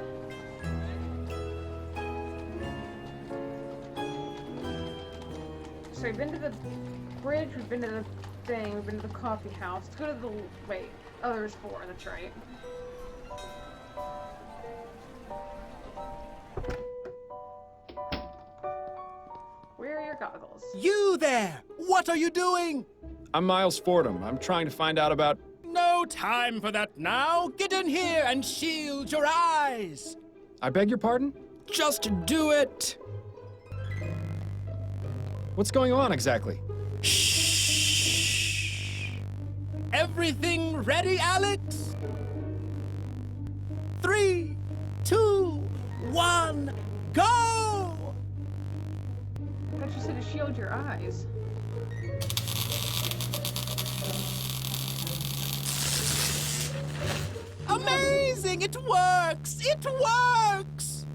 So we've been to the bridge, we've been to the thing, we've been to the coffee house. Let's go to the... wait. Oh, there's 4, that's right. Where are your goggles? You there! What are you doing? I'm Miles Fordham. I'm trying to find out about... No time for that now! Get in here and shield your eyes! I beg your pardon? Just do it! What's going on exactly? Shh! Everything ready, Alex? 3, 2, 1, go! I thought you said to shield your eyes. Amazing! It works! It works!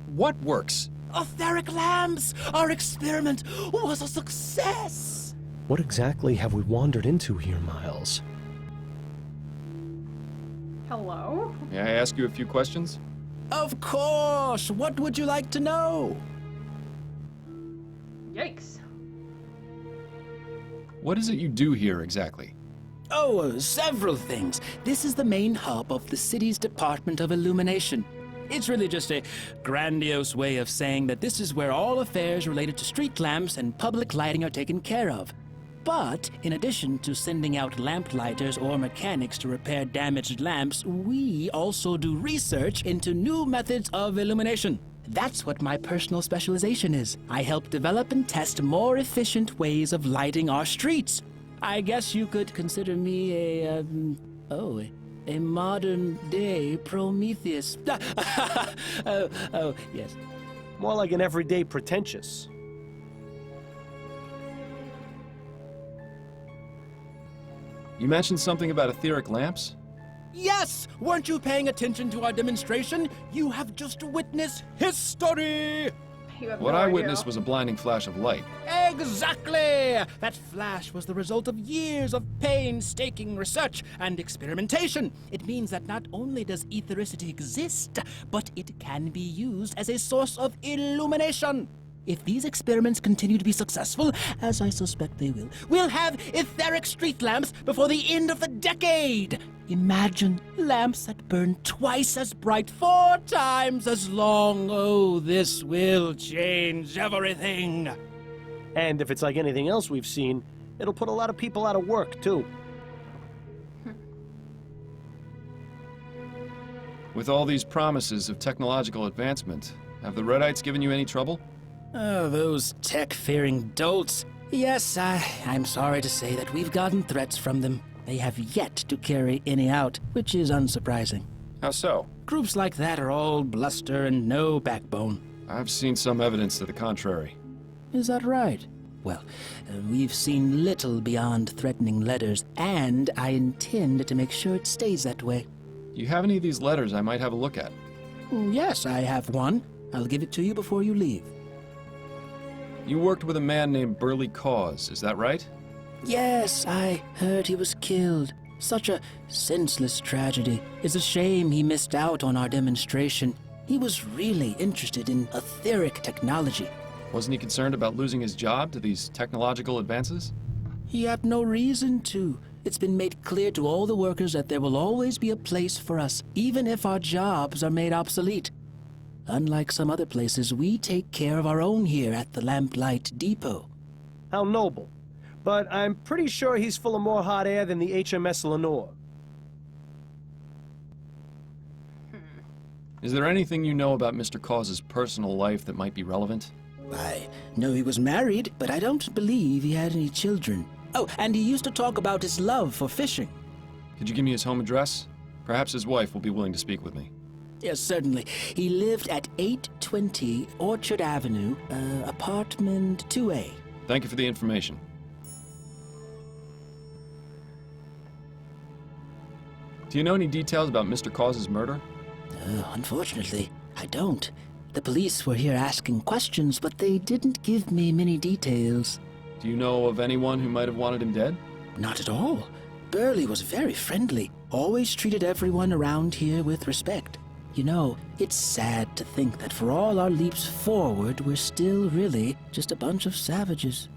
What works? Etheric lamps! Our experiment was a success! What exactly have we wandered into here, Miles? Hello? May I ask you a few questions? Of course! What would you like to know? Yikes. What is it you do here exactly? Oh, several things. This is the main hub of the city's Department of Illumination. It's really just a grandiose way of saying that this is where all affairs related to street lamps and public lighting are taken care of. But, in addition to sending out lamplighters or mechanics to repair damaged lamps, we also do research into new methods of illumination. That's what my personal specialization is. I help develop and test more efficient ways of lighting our streets. I guess you could consider me a modern-day Prometheus. Oh, yes. More like an everyday pretentious. You mentioned something about etheric lamps? Yes! Weren't you paying attention to our demonstration? You have just witnessed history! You have What no I idea. witnessed was a blinding flash of light. Exactly! That flash was the result of years of painstaking research and experimentation. It means that not only does ethericity exist, but it can be used as a source of illumination. If these experiments continue to be successful, as I suspect they will, we'll have etheric street lamps before the end of the decade. Imagine lamps that burn twice as bright, 4 times as long. Oh, this will change everything. And if it's like anything else we've seen, it'll put a lot of people out of work, too. With all these promises of technological advancement, have the Redites given you any trouble? Oh, those tech-fearing dolts. Yes, I'm sorry to say that we've gotten threats from them. They have yet to carry any out, which is unsurprising. How so? Groups like that are all bluster and no backbone. I've seen some evidence to the contrary. Is that right? Well, we've seen little beyond threatening letters, and I intend to make sure it stays that way. Do you have any of these letters I might have a look at? Yes, I have one. I'll give it to you before you leave. You worked with a man named Burley Cause, is that right? Yes, I heard he was killed. Such a senseless tragedy. It's a shame he missed out on our demonstration. He was really interested in etheric technology. Wasn't he concerned about losing his job to these technological advances? He had no reason to. It's been made clear to all the workers that there will always be a place for us, even if our jobs are made obsolete. Unlike some other places, we take care of our own here at the Lamplight Depot. How noble. But I'm pretty sure he's full of more hot air than the HMS Lenore. Is there anything you know about Mr. Cause's personal life that might be relevant? I know he was married, but I don't believe he had any children. Oh, and he used to talk about his love for fishing. Could you give me his home address? Perhaps his wife will be willing to speak with me. Yes, certainly. He lived at 820 Orchard Avenue, apartment 2A. Thank you for the information. Do you know any details about Mr. Caus's murder? Unfortunately, I don't. The police were here asking questions, but they didn't give me many details. Do you know of anyone who might have wanted him dead? Not at all. Burley was very friendly, always treated everyone around here with respect. You know, it's sad to think that for all our leaps forward, we're still really just a bunch of savages.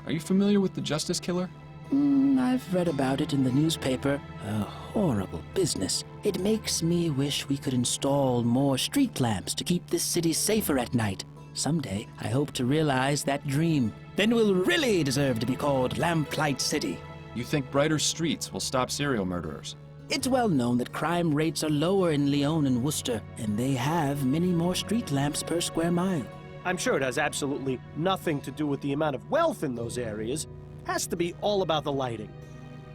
Are you familiar with the Justice Killer? I've read about it in the newspaper. A horrible business. It makes me wish we could install more street lamps to keep this city safer at night. Someday, I hope to realize that dream. Then we'll really deserve to be called Lamplight City. You think brighter streets will stop serial murderers? It's well known that crime rates are lower in Lyon and Worcester, and they have many more street lamps per square mile. I'm sure it has absolutely nothing to do with the amount of wealth in those areas. Has to be all about the lighting.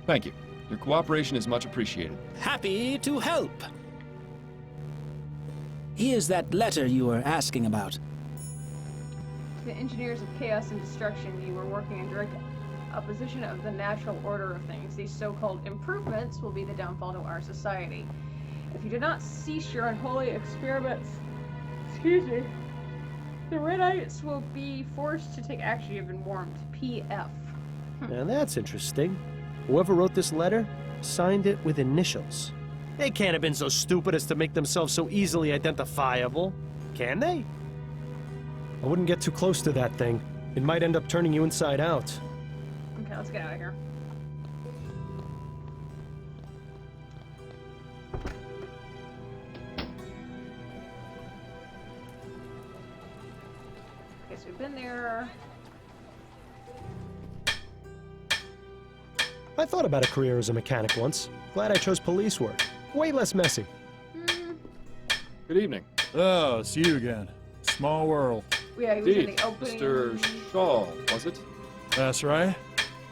Thank you. Your cooperation is much appreciated. Happy to help. Here's that letter you were asking about. The engineers of chaos and destruction, you were working in direct opposition of the natural order of things. These so-called improvements will be the downfall to our society. If you do not cease your unholy experiments, the Redites will be forced to take action. You've been warned. PF. Now that's interesting. Whoever wrote this letter signed it with initials. They can't have been so stupid as to make themselves so easily identifiable, can they? I wouldn't get too close to that thing. It might end up turning you inside out. Okay, let's get out of here. Okay, so we've been there. I thought about a career as a mechanic once. Glad I chose police work. Way less messy. Good evening. Oh, it's you again. Small world. Yeah, he was in Indeed. the opening. Mr. Shaw, was it? That's right.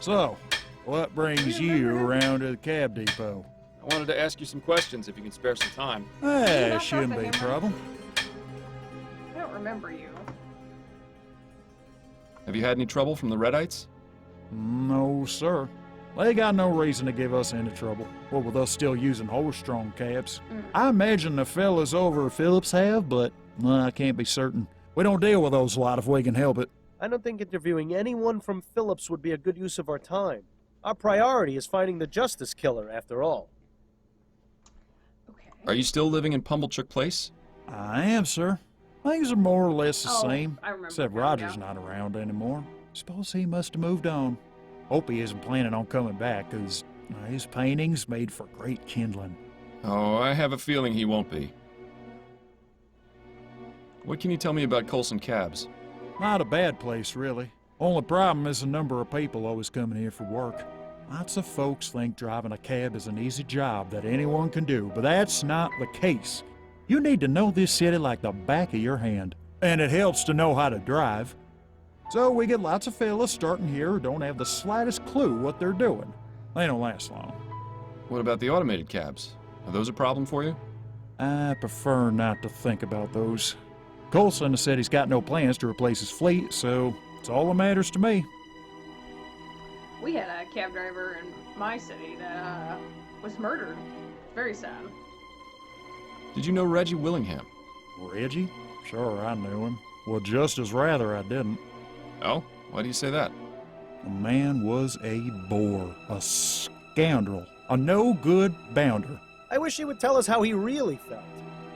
So, what brings you around to the cab depot? I wanted to ask you some questions if you can spare some time. Hey, not shouldn't be a Dr. Hammer? problem. I don't remember you. Have you had any trouble from the Redites? No, sir. They got no reason to give us any trouble. What with us still using horse-strong cabs? I imagine the fellas over at Phillips have, but I can't be certain. We don't deal with those a lot if we can help it. I don't think interviewing anyone from Phillips would be a good use of our time. Our priority is finding the Justice Killer, after all. Okay. Are you still living in Pumblechook Place? I am, sir. Things are more or less the Oh, same, I remember except now, Roger's yeah. not around anymore. Suppose he must have moved on. Hope he isn't planning on coming back, because his paintings made for great kindling. Oh, I have a feeling he won't be. What can you tell me about Coulson Cabs? Not a bad place, really. Only problem is the number of people always coming here for work. Lots of folks think driving a cab is an easy job that anyone can do, but that's not the case. You need to know this city like the back of your hand, and it helps to know how to drive. So we get lots of fellas starting here who don't have the slightest clue what they're doing. They don't last long. What about the automated cabs? Are those a problem for you? I prefer not to think about those. Coulson said he's got no plans to replace his fleet, so it's all that matters to me. We had a cab driver in my city that was murdered. Very sad. Did you know Reggie Willingham? Reggie? Sure, I knew him. Well, just as rather I didn't. Oh? Why do you say that? The man was a bore, a scoundrel, a no-good bounder. I wish he would tell us how he really felt.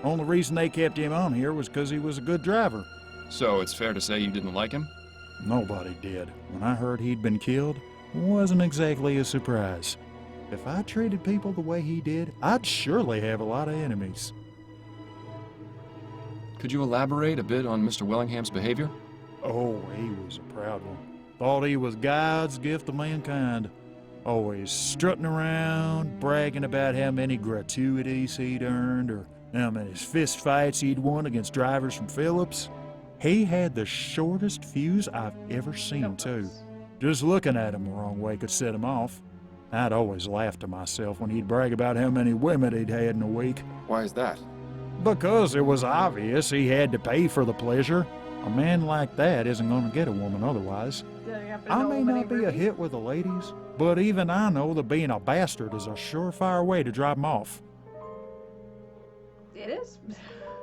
Only reason they kept him on here was because he was a good driver. So it's fair to say you didn't like him? Nobody did. When I heard he'd been killed, it wasn't exactly a surprise. If I treated people the way he did, I'd surely have a lot of enemies. Could you elaborate a bit on Mr. Willingham's behavior? Oh, he was a proud one. Thought he was God's gift to mankind. Always strutting around, bragging about how many gratuities he'd earned or how many fist fights he'd won against drivers from Phillips. He had the shortest fuse I've ever seen, too. Just looking at him the wrong way could set him off. I'd always laugh to myself when he'd brag about how many women he'd had in a week. Why is that? Because it was obvious he had to pay for the pleasure. A man like that isn't going to get a woman otherwise. Yeah, happen I to may old Minnie not be a Ruby. hit with the ladies, but even I know that being a bastard is a surefire way to drive 'em off. It is?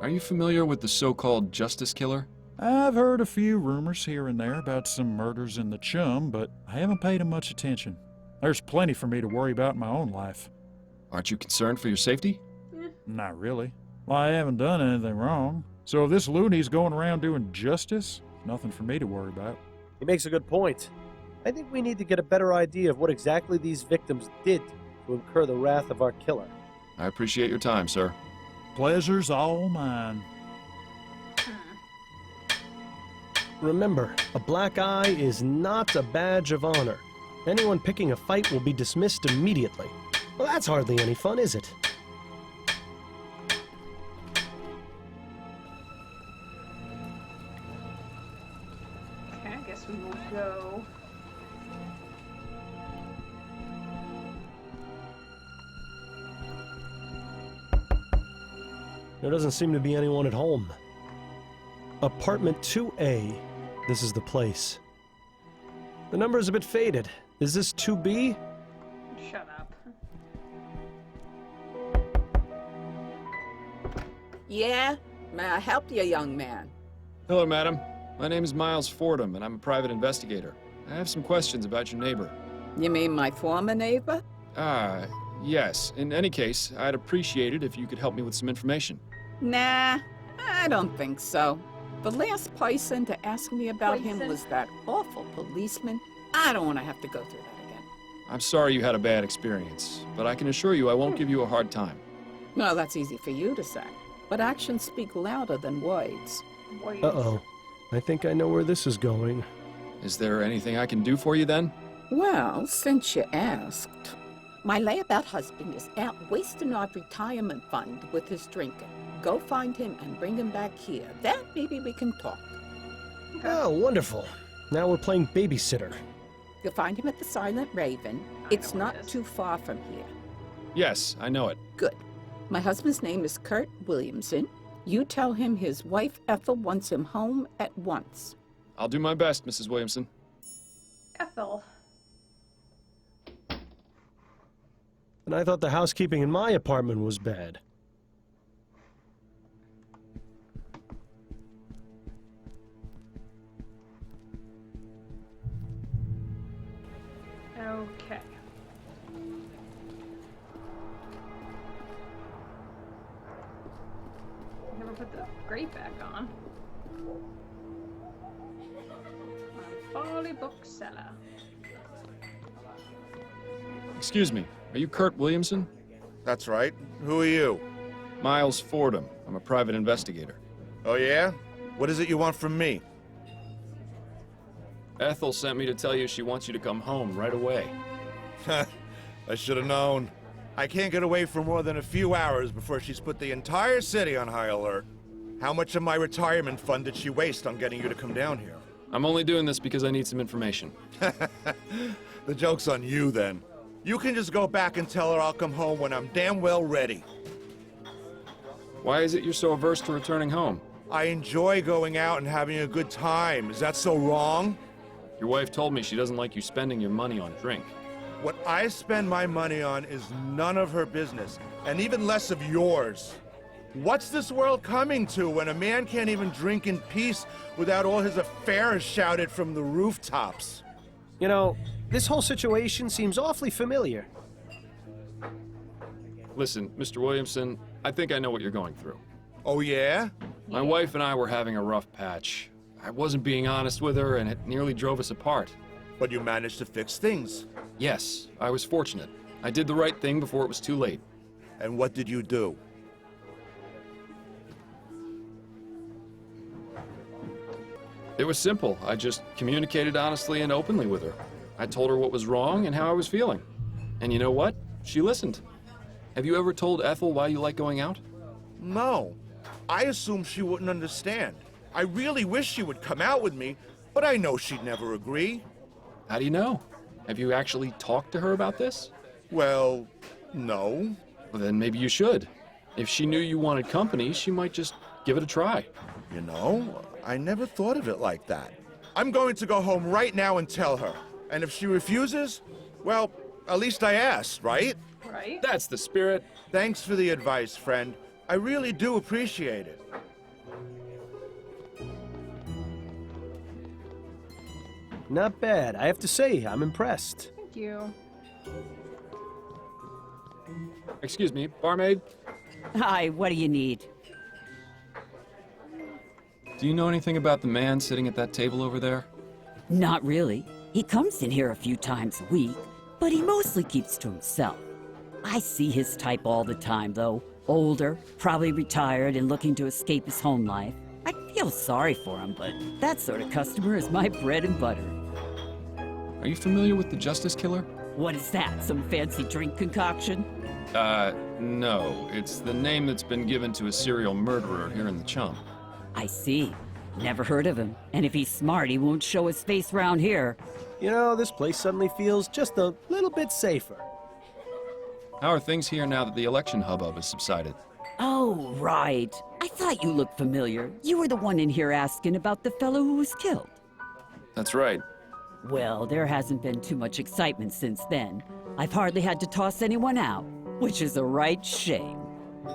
Are you familiar with the so-called Justice Killer? I've heard a few rumors here and there about some murders in the chum, but I haven't paid 'em much attention. There's plenty for me to worry about in my own life. Aren't you concerned for your safety? Not really. Well, I haven't done anything wrong. So if this loony's going around doing justice, nothing for me to worry about. He makes a good point. I think we need to get a better idea of what exactly these victims did to incur the wrath of our killer. I appreciate your time, sir. Pleasure's all mine. Remember, a black eye is not a badge of honor. Anyone picking a fight will be dismissed immediately. Well, that's hardly any fun, is it? Okay, I guess we will go. There doesn't seem to be anyone at home. Apartment 2A. This is the place. The number is a bit faded. Is this 2B? Shut up. Yeah? May I help you, young man? Hello, madam. My name is Miles Fordham, and I'm a private investigator. I have some questions about your neighbor. You mean my former neighbor? Yes. In any case, I'd appreciate it if you could help me with some information. Nah, I don't think so. The last person to ask me about him was that awful policeman. I don't want to have to go through that again. I'm sorry you had a bad experience, but I can assure you I won't give you a hard time. Well, that's easy for you to say. But actions speak louder than words. Uh-oh. I think I know where this is going. Is there anything I can do for you then? Well, since you asked, my layabout husband is out wasting our retirement fund with his drinking. Go find him and bring him back here. Then maybe we can talk. Oh, wonderful. Now we're playing babysitter. You'll find him at the Silent Raven. It's not too far from here. Yes, I know it. Good. My husband's name is Kurt Williamson. You tell him his wife Ethel wants him home at once. I'll do my best, Mrs. Williamson. Ethel. And I thought the housekeeping in my apartment was bad. Okay. Never put the grate back on. Folly bookseller. Excuse me, are you Kurt Williamson? That's right. Who are you? Miles Fordham. I'm a private investigator. Oh, yeah? What is it you want from me? Ethel sent me to tell you she wants you to come home right away. I should have known. I can't get away for more than a few hours before she's put the entire city on high alert. How much of my retirement fund did she waste on getting you to come down here? I'm only doing this because I need some information. The joke's on you, then. You can just go back and tell her I'll come home when I'm damn well ready. Why is it you're so averse to returning home? I enjoy going out and having a good time. Is that so wrong? Your wife told me she doesn't like you spending your money on drink. What I spend my money on is none of her business, and even less of yours. What's this world coming to when a man can't even drink in peace without all his affairs shouted from the rooftops? You know, this whole situation seems awfully familiar. Listen, Mr. Williamson, I think I know what you're going through. Oh, yeah? My wife and I were having a rough patch. I wasn't being honest with her, and it nearly drove us apart. But you managed to fix things. Yes, I was fortunate. I did the right thing before it was too late. And what did you do? It was simple. I just communicated honestly and openly with her. I told her what was wrong and how I was feeling. And you know what? She listened. Have you ever told Ethel why you like going out? No. I assumed she wouldn't understand. I really wish she would come out with me, but I know she'd never agree. How do you know? Have you actually talked to her about this? Well, no. Well, then maybe you should. If she knew you wanted company, she might just give it a try. You know, I never thought of it like that. I'm going to go home right now and tell her. And if she refuses, well, at least I asked, right? Right. That's the spirit. Thanks for the advice, friend. I really do appreciate it. Not bad. I have to say, I'm impressed. Thank you. Excuse me, barmaid? Hi, what do you need? Do you know anything about the man sitting at that table over there? Not really. He comes in here a few times a week, but he mostly keeps to himself. I see his type all the time, though. Older, probably retired and looking to escape his home life. I feel sorry for him, but that sort of customer is my bread and butter. Are you familiar with the Justice Killer? What is that, some fancy drink concoction? No. It's the name that's been given to a serial murderer here in the Chum. I see. Never heard of him. And if he's smart, he won't show his face round here. You know, this place suddenly feels just a little bit safer. How are things here now that the election hubbub has subsided? Oh, right. I thought you looked familiar. You were the one in here asking about the fellow who was killed. That's right. Well, there hasn't been too much excitement since then. I've hardly had to toss anyone out, which is a right shame.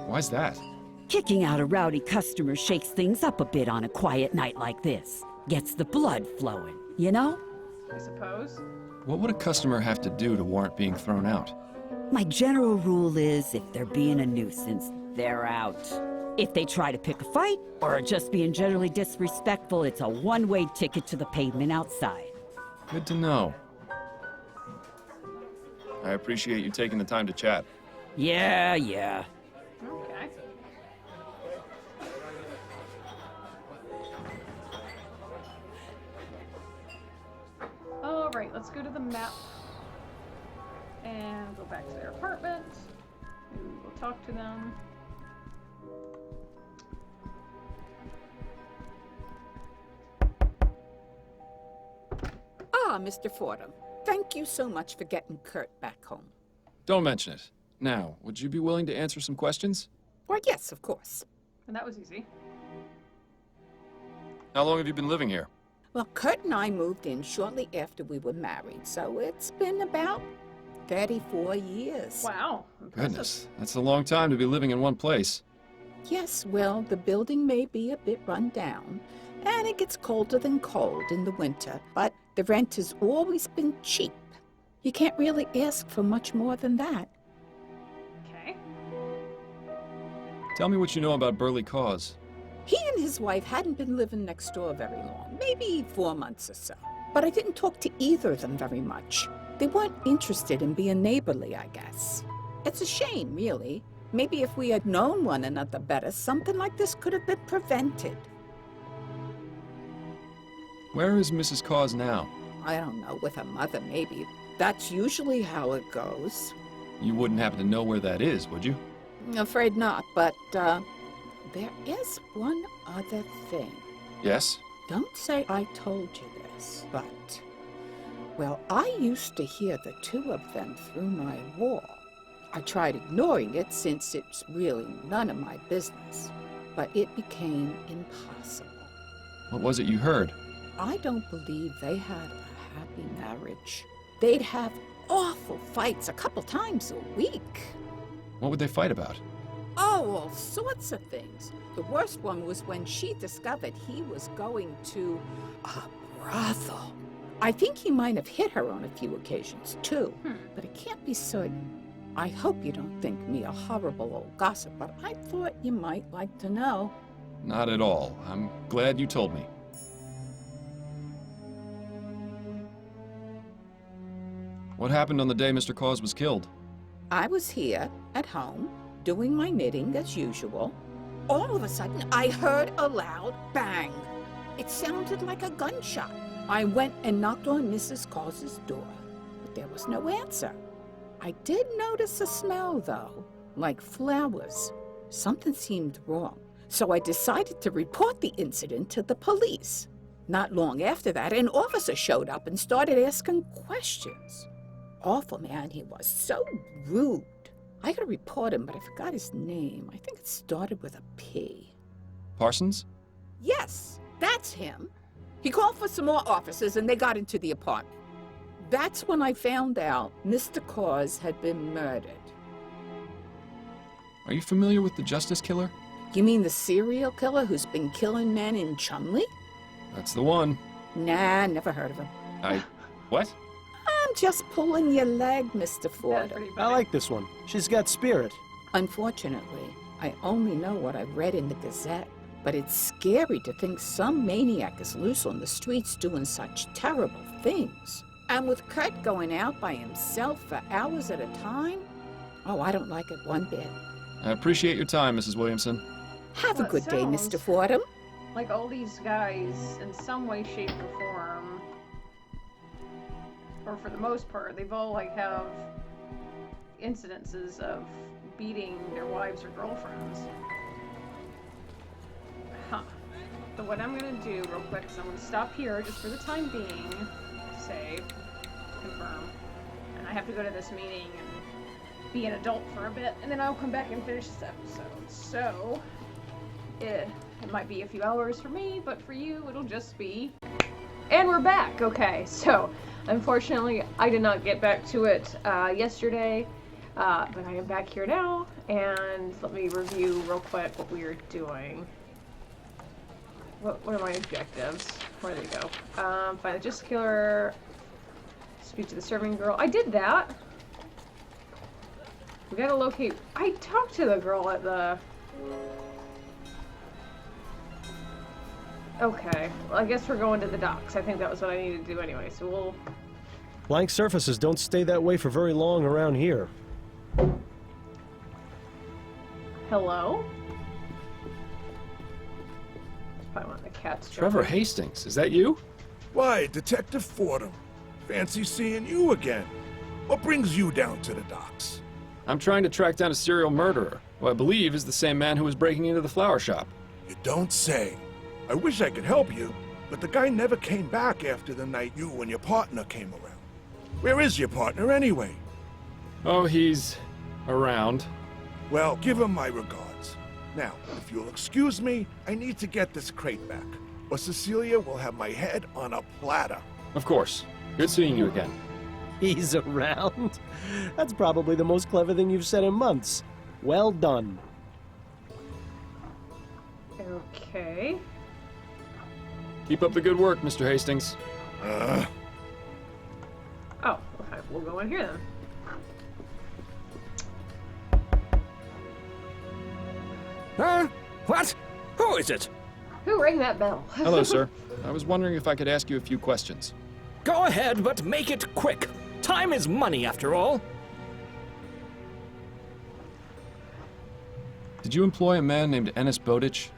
Why's that? Kicking out a rowdy customer shakes things up a bit on a quiet night like this. Gets the blood flowing, you know? I suppose. What would a customer have to do to warrant being thrown out? My general rule is if they're being a nuisance, they're out. If they try to pick a fight or are just being generally disrespectful, it's a one-way ticket to the pavement outside. Good to know. I appreciate you taking the time to chat. Yeah. Okay. All right, let's go to the map and go back to their apartment. Maybe we'll talk to them. Ah, Mr. Fordham, thank you so much for getting Kurt back home. Don't mention it. Now, would you be willing to answer some questions? Why, yes, of course. And that was easy. How long have you been living here? Well, Kurt and I moved in shortly after we were married, so it's been about 34 years. Wow. Impressive. Goodness, that's a long time to be living in one place. Yes, well, the building may be a bit run down, and it gets colder than cold in the winter, but the rent has always been cheap. You can't really ask for much more than that. Okay. Tell me what you know about Burley Cause. He and his wife hadn't been living next door very long, maybe 4 months or so. But I didn't talk to either of them very much. They weren't interested in being neighborly, I guess. It's a shame, really. Maybe if we had known one another better, something like this could have been prevented. Where is Mrs. Cause now? I don't know, with her mother, maybe. That's usually how it goes. You wouldn't happen to know where that is, would you? Afraid not, but, there is one other thing. Yes? Don't say I told you this, but, well, I used to hear the two of them through my wall. I tried ignoring it since it's really none of my business, but it became impossible. What was it you heard? I don't believe they had a happy marriage. They'd have awful fights a couple times a week. What would they fight about? Oh, all sorts of things. The worst one was when she discovered he was going to a brothel. I think he might have hit her on a few occasions, too, but I can't be certain. I hope you don't think me a horrible old gossip, but I thought you might like to know. Not at all. I'm glad you told me. What happened on the day Mr. Cause was killed? I was here, at home, doing my knitting as usual. All of a sudden, I heard a loud bang. It sounded like a gunshot. I went and knocked on Mrs. Cause's door, but there was no answer. I did notice a smell, though, like flowers. Something seemed wrong, so I decided to report the incident to the police. Not long after that, an officer showed up and started asking questions. Awful man he was, so rude. I gotta report him, but I forgot his name. I think it started with a P. Parsons? Yes, that's him. He called for some more officers and they got into the apartment. That's when I found out Mr. Cause had been murdered. Are you familiar with the Justice Killer? You mean the serial killer who's been killing men in Chumley? That's the one. Nah, never heard of him. What? I'm just pulling your leg, Mr. Fordham. I like this one. She's got spirit. Unfortunately, I only know what I read in the Gazette. But it's scary to think some maniac is loose on the streets doing such terrible things. And with Kurt going out by himself for hours at a time? Oh, I don't like it one bit. I appreciate your time, Mrs. Williamson. Have a good day, Mr. Fordham. Like all these guys, in some way, shape, or form, or for the most part, they've all have incidences of beating their wives or girlfriends. Huh. So what I'm gonna do real quick is I'm gonna stop here just for the time being, save, confirm, and I have to go to this meeting and be an adult for a bit, and then I'll come back and finish this episode. So, it might be a few hours for me, but for you, it'll just be... And we're back! Okay, so, unfortunately, I did not get back to it yesterday, but I am back here now, and let me review real quick what we are doing. What are my objectives? Where do they go? Find the Justice Killer, speak to the serving girl. I did that! We gotta locate... I talked to the girl at the... Okay, well, I guess we're going to the docks. I think that was what I needed to do anyway, so we'll... Blank surfaces don't stay that way for very long around here. Hello? Probably one of the cats. Trevor Hastings, is that you? Why, Detective Fordham. Fancy seeing you again. What brings you down to the docks? I'm trying to track down a serial murderer, who I believe is the same man who was breaking into the flower shop. You don't say. I wish I could help you, but the guy never came back after the night you and your partner came around. Where is your partner anyway? Oh, he's... around. Well, give him my regards. Now, if you'll excuse me, I need to get this crate back, or Cecilia will have my head on a platter. Of course. Good seeing you again. He's around? That's probably the most clever thing you've said in months. Well done. Okay. Keep up the good work, Mr. Hastings. Oh, okay. We'll go in here then. Huh? What? Who is it? Who rang that bell? Hello, sir. I was wondering if I could ask you a few questions. Go ahead, but make it quick. Time is money, after all. Did you employ a man named Ennis Bowditch?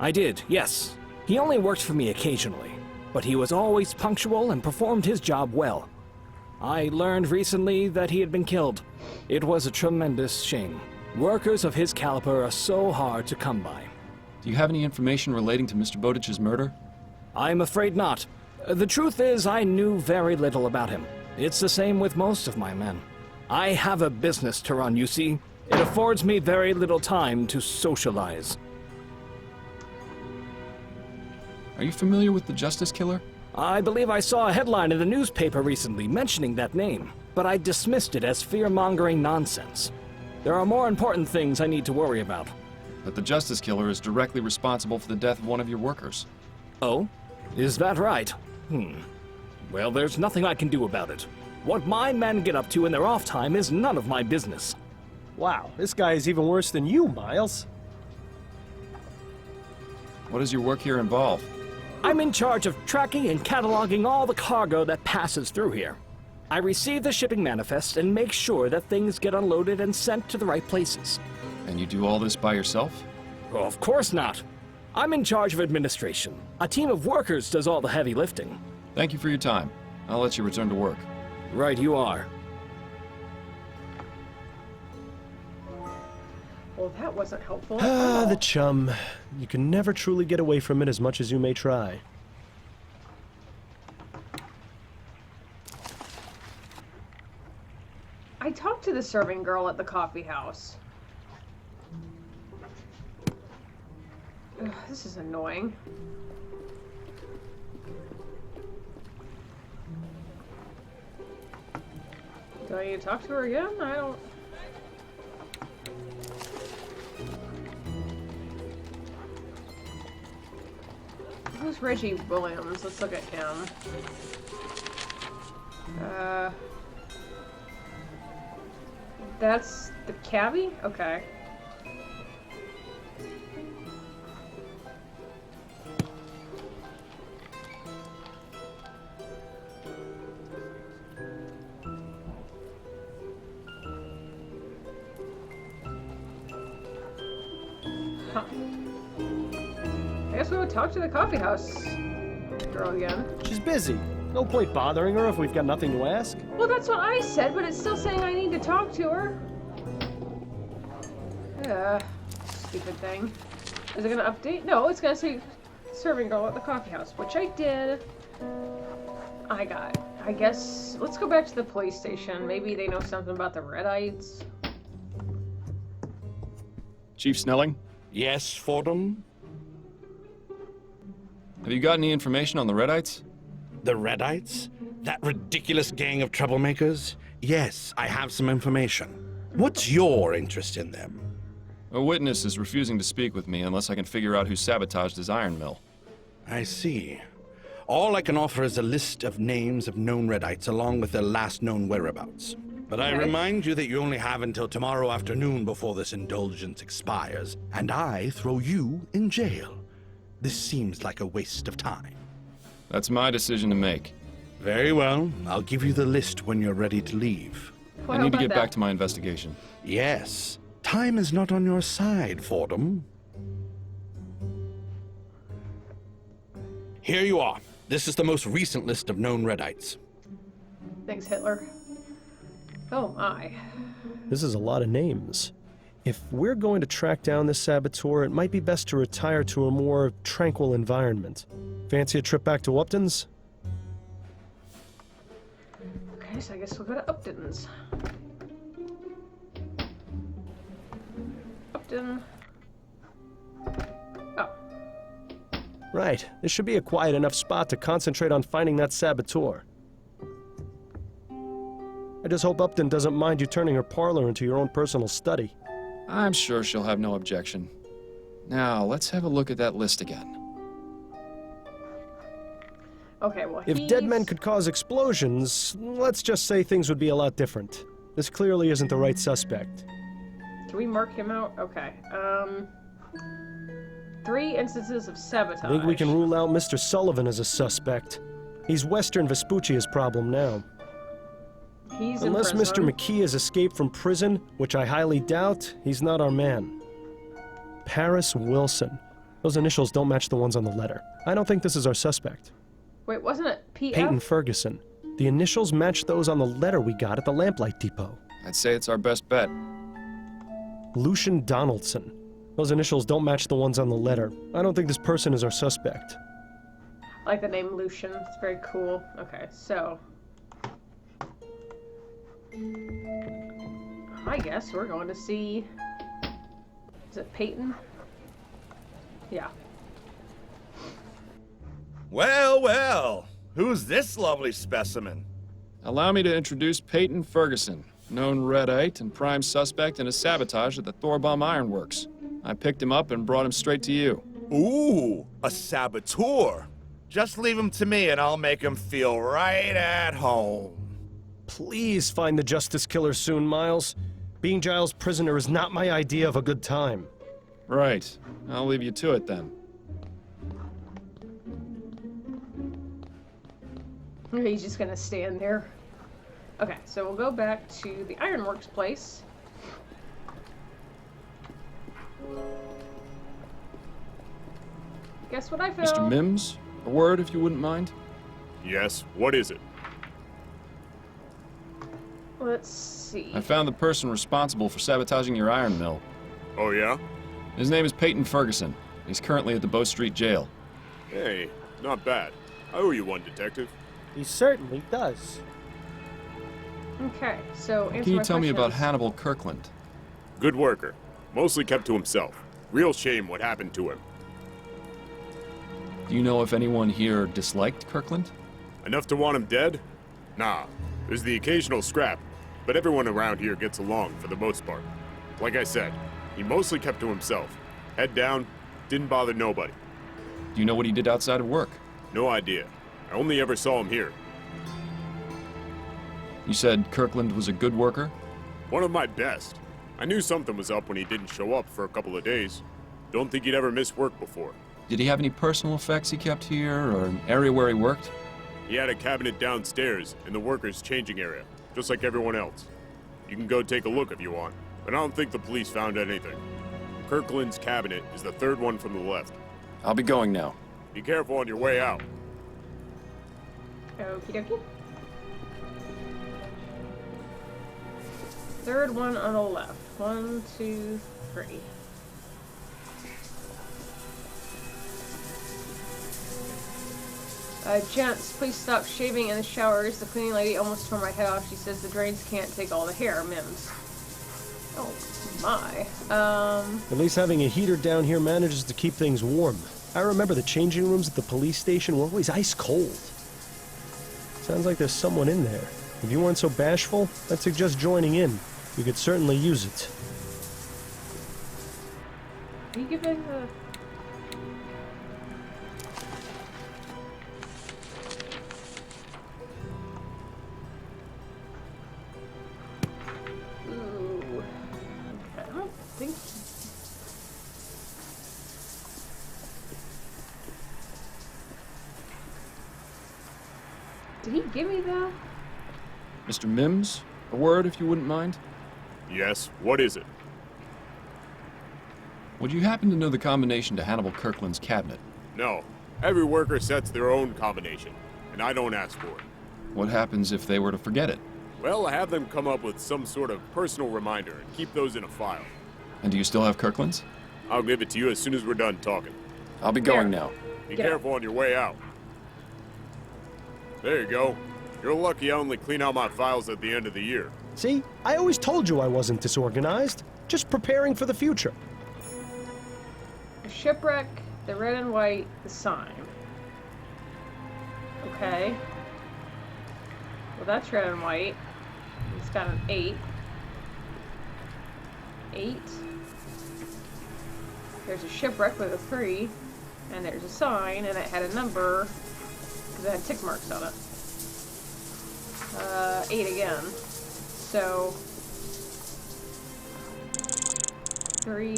I did, yes. He only worked for me occasionally, but he was always punctual and performed his job well. I learned recently that he had been killed. It was a tremendous shame. Workers of his caliber are so hard to come by. Do you have any information relating to Mr. Bowditch's murder? I'm afraid not. The truth is, I knew very little about him. It's the same with most of my men. I have a business to run, you see. It affords me very little time to socialize. Are you familiar with the Justice Killer? I believe I saw a headline in the newspaper recently mentioning that name, but I dismissed it as fear-mongering nonsense. There are more important things I need to worry about. But the Justice Killer is directly responsible for the death of one of your workers. Oh? Is that right? Well, there's nothing I can do about it. What my men get up to in their off time is none of my business. Wow, this guy is even worse than you, Miles. What does your work here involve? I'm in charge of tracking and cataloging all the cargo that passes through here. I receive the shipping manifest and make sure that things get unloaded and sent to the right places. And you do all this by yourself? Well, of course not. I'm in charge of administration. A team of workers does all the heavy lifting. Thank you for your time. I'll let you return to work. Right you are. Well, that wasn't helpful. Ah, the chum. You can never truly get away from it as much as you may try. I talked to the serving girl at the coffee house. Ugh, this is annoying. Do I need to talk to her again? I don't... Who's Reggie Williams? Let's look at him. That's the cabbie? Okay. Huh. I guess we would talk to the coffee house girl again. She's busy. No point bothering her if we've got nothing to ask. Well, that's what I said, but it's still saying I need to talk to her. Stupid thing. Is it gonna update? No, it's gonna say serving girl at the coffee house, which I did. I guess, let's go back to the police station. Maybe they know something about the Redites. Chief Snelling? Yes, Fordham? Have you got any information on the Redites? The Redites? That ridiculous gang of troublemakers? Yes, I have some information. What's your interest in them? A witness is refusing to speak with me unless I can figure out who sabotaged his iron mill. I see. All I can offer is a list of names of known Redites along with their last known whereabouts. But I remind you that you only have until tomorrow afternoon before this indulgence expires, and I throw you in jail. This seems like a waste of time. That's my decision to make. Very well. I'll give you the list when you're ready to leave. I need to get back to my investigation. Yes. Time is not on your side, Fordham. Here you are. This is the most recent list of known Redites. Thanks, Hitler. Oh my. This is a lot of names. If we're going to track down this saboteur, it might be best to retire to a more tranquil environment. Fancy a trip back to Upton's? Okay, so I guess we'll go to Upton's. Upton. Oh. Right. This should be a quiet enough spot to concentrate on finding that saboteur. I just hope Upton doesn't mind you turning her parlor into your own personal study. I'm sure she'll have no objection. Now, let's have a look at that list again. Okay, well, If dead men could cause explosions, let's just say things would be a lot different. This clearly isn't the right suspect. Can we mark him out? Okay. 3 instances of sabotage. I think we can rule out Mr. Sullivan as a suspect. He's Western Vespuccia's problem now. He's Unless in prison. Mr. McKee has escaped from prison, which I highly doubt, he's not our man. Paris Wilson. Those initials don't match the ones on the letter. I don't think this is our suspect. Wait, wasn't it PF? Peyton Ferguson. The initials match those on the letter we got at the Lamplight Depot. I'd say it's our best bet. Lucian Donaldson. Those initials don't match the ones on the letter. I don't think this person is our suspect. I like the name Lucian. It's very cool. Okay, so... I guess we're going to see... Is it Peyton? Yeah. Well, well. Who's this lovely specimen? Allow me to introduce Peyton Ferguson, known Redite and prime suspect in a sabotage at the Thorbomb Ironworks. I picked him up and brought him straight to you. Ooh, a saboteur. Just leave him to me and I'll make him feel right at home. Please find the Justice Killer soon, Miles. Being Giles' prisoner is not my idea of a good time. Right. I'll leave you to it then. He's just gonna stand there. Okay, so we'll go back to the Ironworks place. Guess what I found? Mr. Mims, a word if you wouldn't mind? Yes, what is it? Let's see. I found the person responsible for sabotaging your iron mill. Oh, yeah? His name is Peyton Ferguson. He's currently at the Bow Street Jail. Hey, not bad. I owe you one, Detective. He certainly does. Okay, so answer Can you my tell me about questions. Hannibal Kirkland? Good worker. Mostly kept to himself. Real shame what happened to him. Do you know if anyone here disliked Kirkland? Enough to want him dead? Nah. There's the occasional scrap. but everyone around here gets along for the most part. Like I said, he mostly kept to himself. Head down, didn't bother nobody. Do you know what he did outside of work? No idea. I only ever saw him here. You said Kirkland was a good worker? One of my best. I knew something was up when he didn't show up for a couple of days. Don't think he'd ever missed work before. Did he have any personal effects he kept here, or an area where he worked? He had a cabinet downstairs in the workers' changing area, just like everyone else. You can go take a look if you want, but I don't think the police found anything. Kirkland's cabinet is the third one from the left. I'll be going now. Be careful on your way out. Okie dokie. Third one on the left. 1, 2, 3. Gents, please stop shaving in the showers. The cleaning lady almost tore my head off. She says the drains can't take all the hair. Mims. Oh my. At least having a heater down here manages to keep things warm. I remember the changing rooms at the police station were always ice cold. Sounds like there's someone in there. If you weren't so bashful, I'd suggest joining in. You could certainly use it. Are you giving the... Ooh. Okay, I don't think... Did he give me that? Mr. Mims, a word if you wouldn't mind? Yes, what is it? Would you happen to know the combination to Hannibal Kirkland's cabinet? No. Every worker sets their own combination, and I don't ask for it. What happens if they were to forget it? Well, have them come up with some sort of personal reminder and keep those in a file. And do you still have Kirkland's? I'll give it to you as soon as we're done talking. I'll be going now. Be careful on your way out. There you go. You're lucky I only clean out my files at the end of the year. See? I always told you I wasn't disorganized. Just preparing for the future. The shipwreck, the red and white, the sign. Okay. Well, that's red and white. It's got an 8. 8. There's a shipwreck with a 3. And there's a sign, and it had a number, because it had tick marks on it. 8 again. So 3.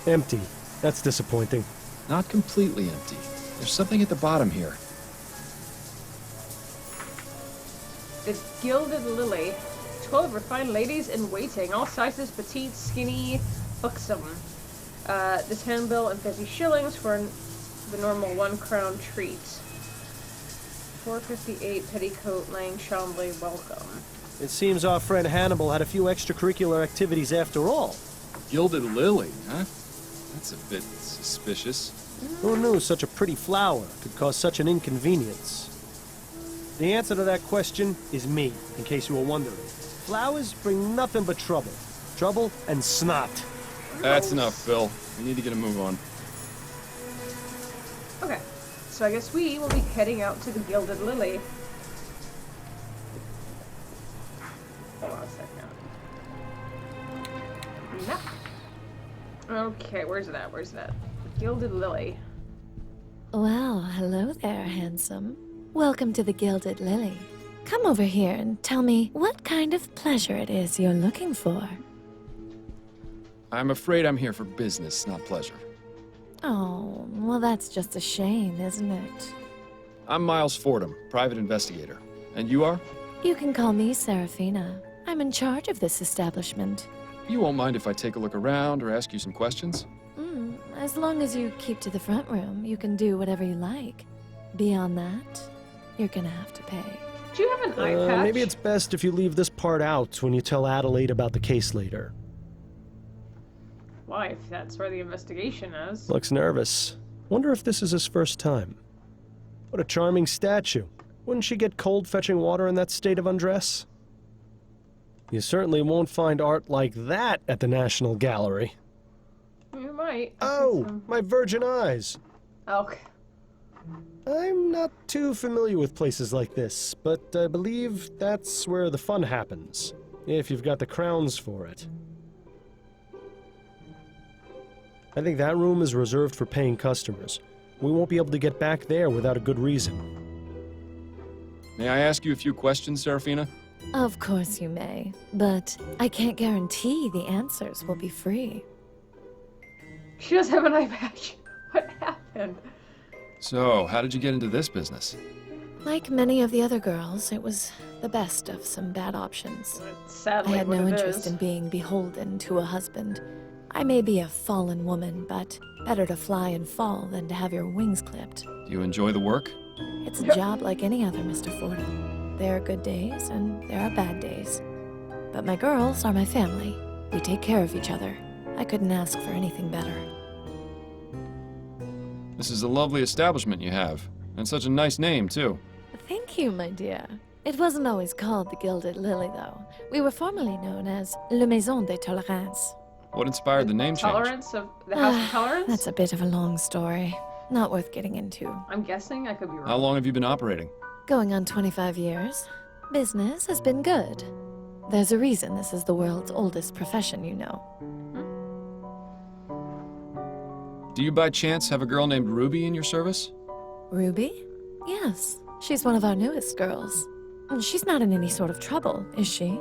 Empty. That's disappointing. Not completely empty. There's something at the bottom here. The Gilded Lily. 12 refined ladies in waiting. All sizes, petite, skinny, buxom. This handbill and 50 shillings for the normal 1 crown treat. 4.58 petticoat laying Chambly welcome. It seems our friend Hannibal had a few extracurricular activities after all. Gilded Lily, huh? That's a bit suspicious. Who knew such a pretty flower could cause such an inconvenience? The answer to that question is me, in case you were wondering. Flowers bring nothing but trouble. Trouble and snot. That's enough, Bill. We need to get a move on. Okay, so I guess we will be heading out to the Gilded Lily. Hold on a second. No. Okay, where's it at? Where's it at? The Gilded Lily. Well, hello there, handsome. Welcome to the Gilded Lily. Come over here and tell me what kind of pleasure it is you're looking for. I'm afraid I'm here for business, not pleasure. Oh, well, that's just a shame, isn't it? I'm Miles Fordham, private investigator. And you are? You can call me Serafina. I'm in charge of this establishment. You won't mind if I take a look around or ask you some questions? As long as you keep to the front room, you can do whatever you like. Beyond that, you're gonna have to pay. Do you have an eye patch? Maybe it's best if you leave this part out when you tell Adelaide about the case later. Why, if that's where the investigation is. Looks nervous. Wonder if this is his first time. What a charming statue. Wouldn't she get cold fetching water in that state of undress? You certainly won't find art like that at the National Gallery. You might. Oh, my virgin eyes. Okay. I'm not too familiar with places like this, but I believe that's where the fun happens, if you've got the crowns for it. I think that room is reserved for paying customers. We won't be able to get back there without a good reason. May I ask you a few questions, Serafina? Of course you may, but I can't guarantee the answers will be free. She does have an eye patch. What happened? So, how did you get into this business? Like many of the other girls, it was the best of some bad options. Sadly, I had what no it interest is. in being beholden to a husband. I may be a fallen woman, but better to fly and fall than to have your wings clipped. Do you enjoy the work? It's a job like any other, Mr. Fordham. There are good days and there are bad days. But my girls are my family. We take care of each other. I couldn't ask for anything better. This is a lovely establishment you have, and such a nice name, too. Thank you, my dear. It wasn't always called the Gilded Lily, though. We were formerly known as Le Maison de Tolérance. What inspired the name change? Tolerance of the House of Tolerance? That's a bit of a long story. Not worth getting into. I'm guessing. I could be wrong. How long have you been operating? Going on 25 years. Business has been good. There's a reason this is the world's oldest profession, you know. Do you by chance have a girl named Ruby in your service? Ruby? Yes. She's one of our newest girls. She's not in any sort of trouble, is she?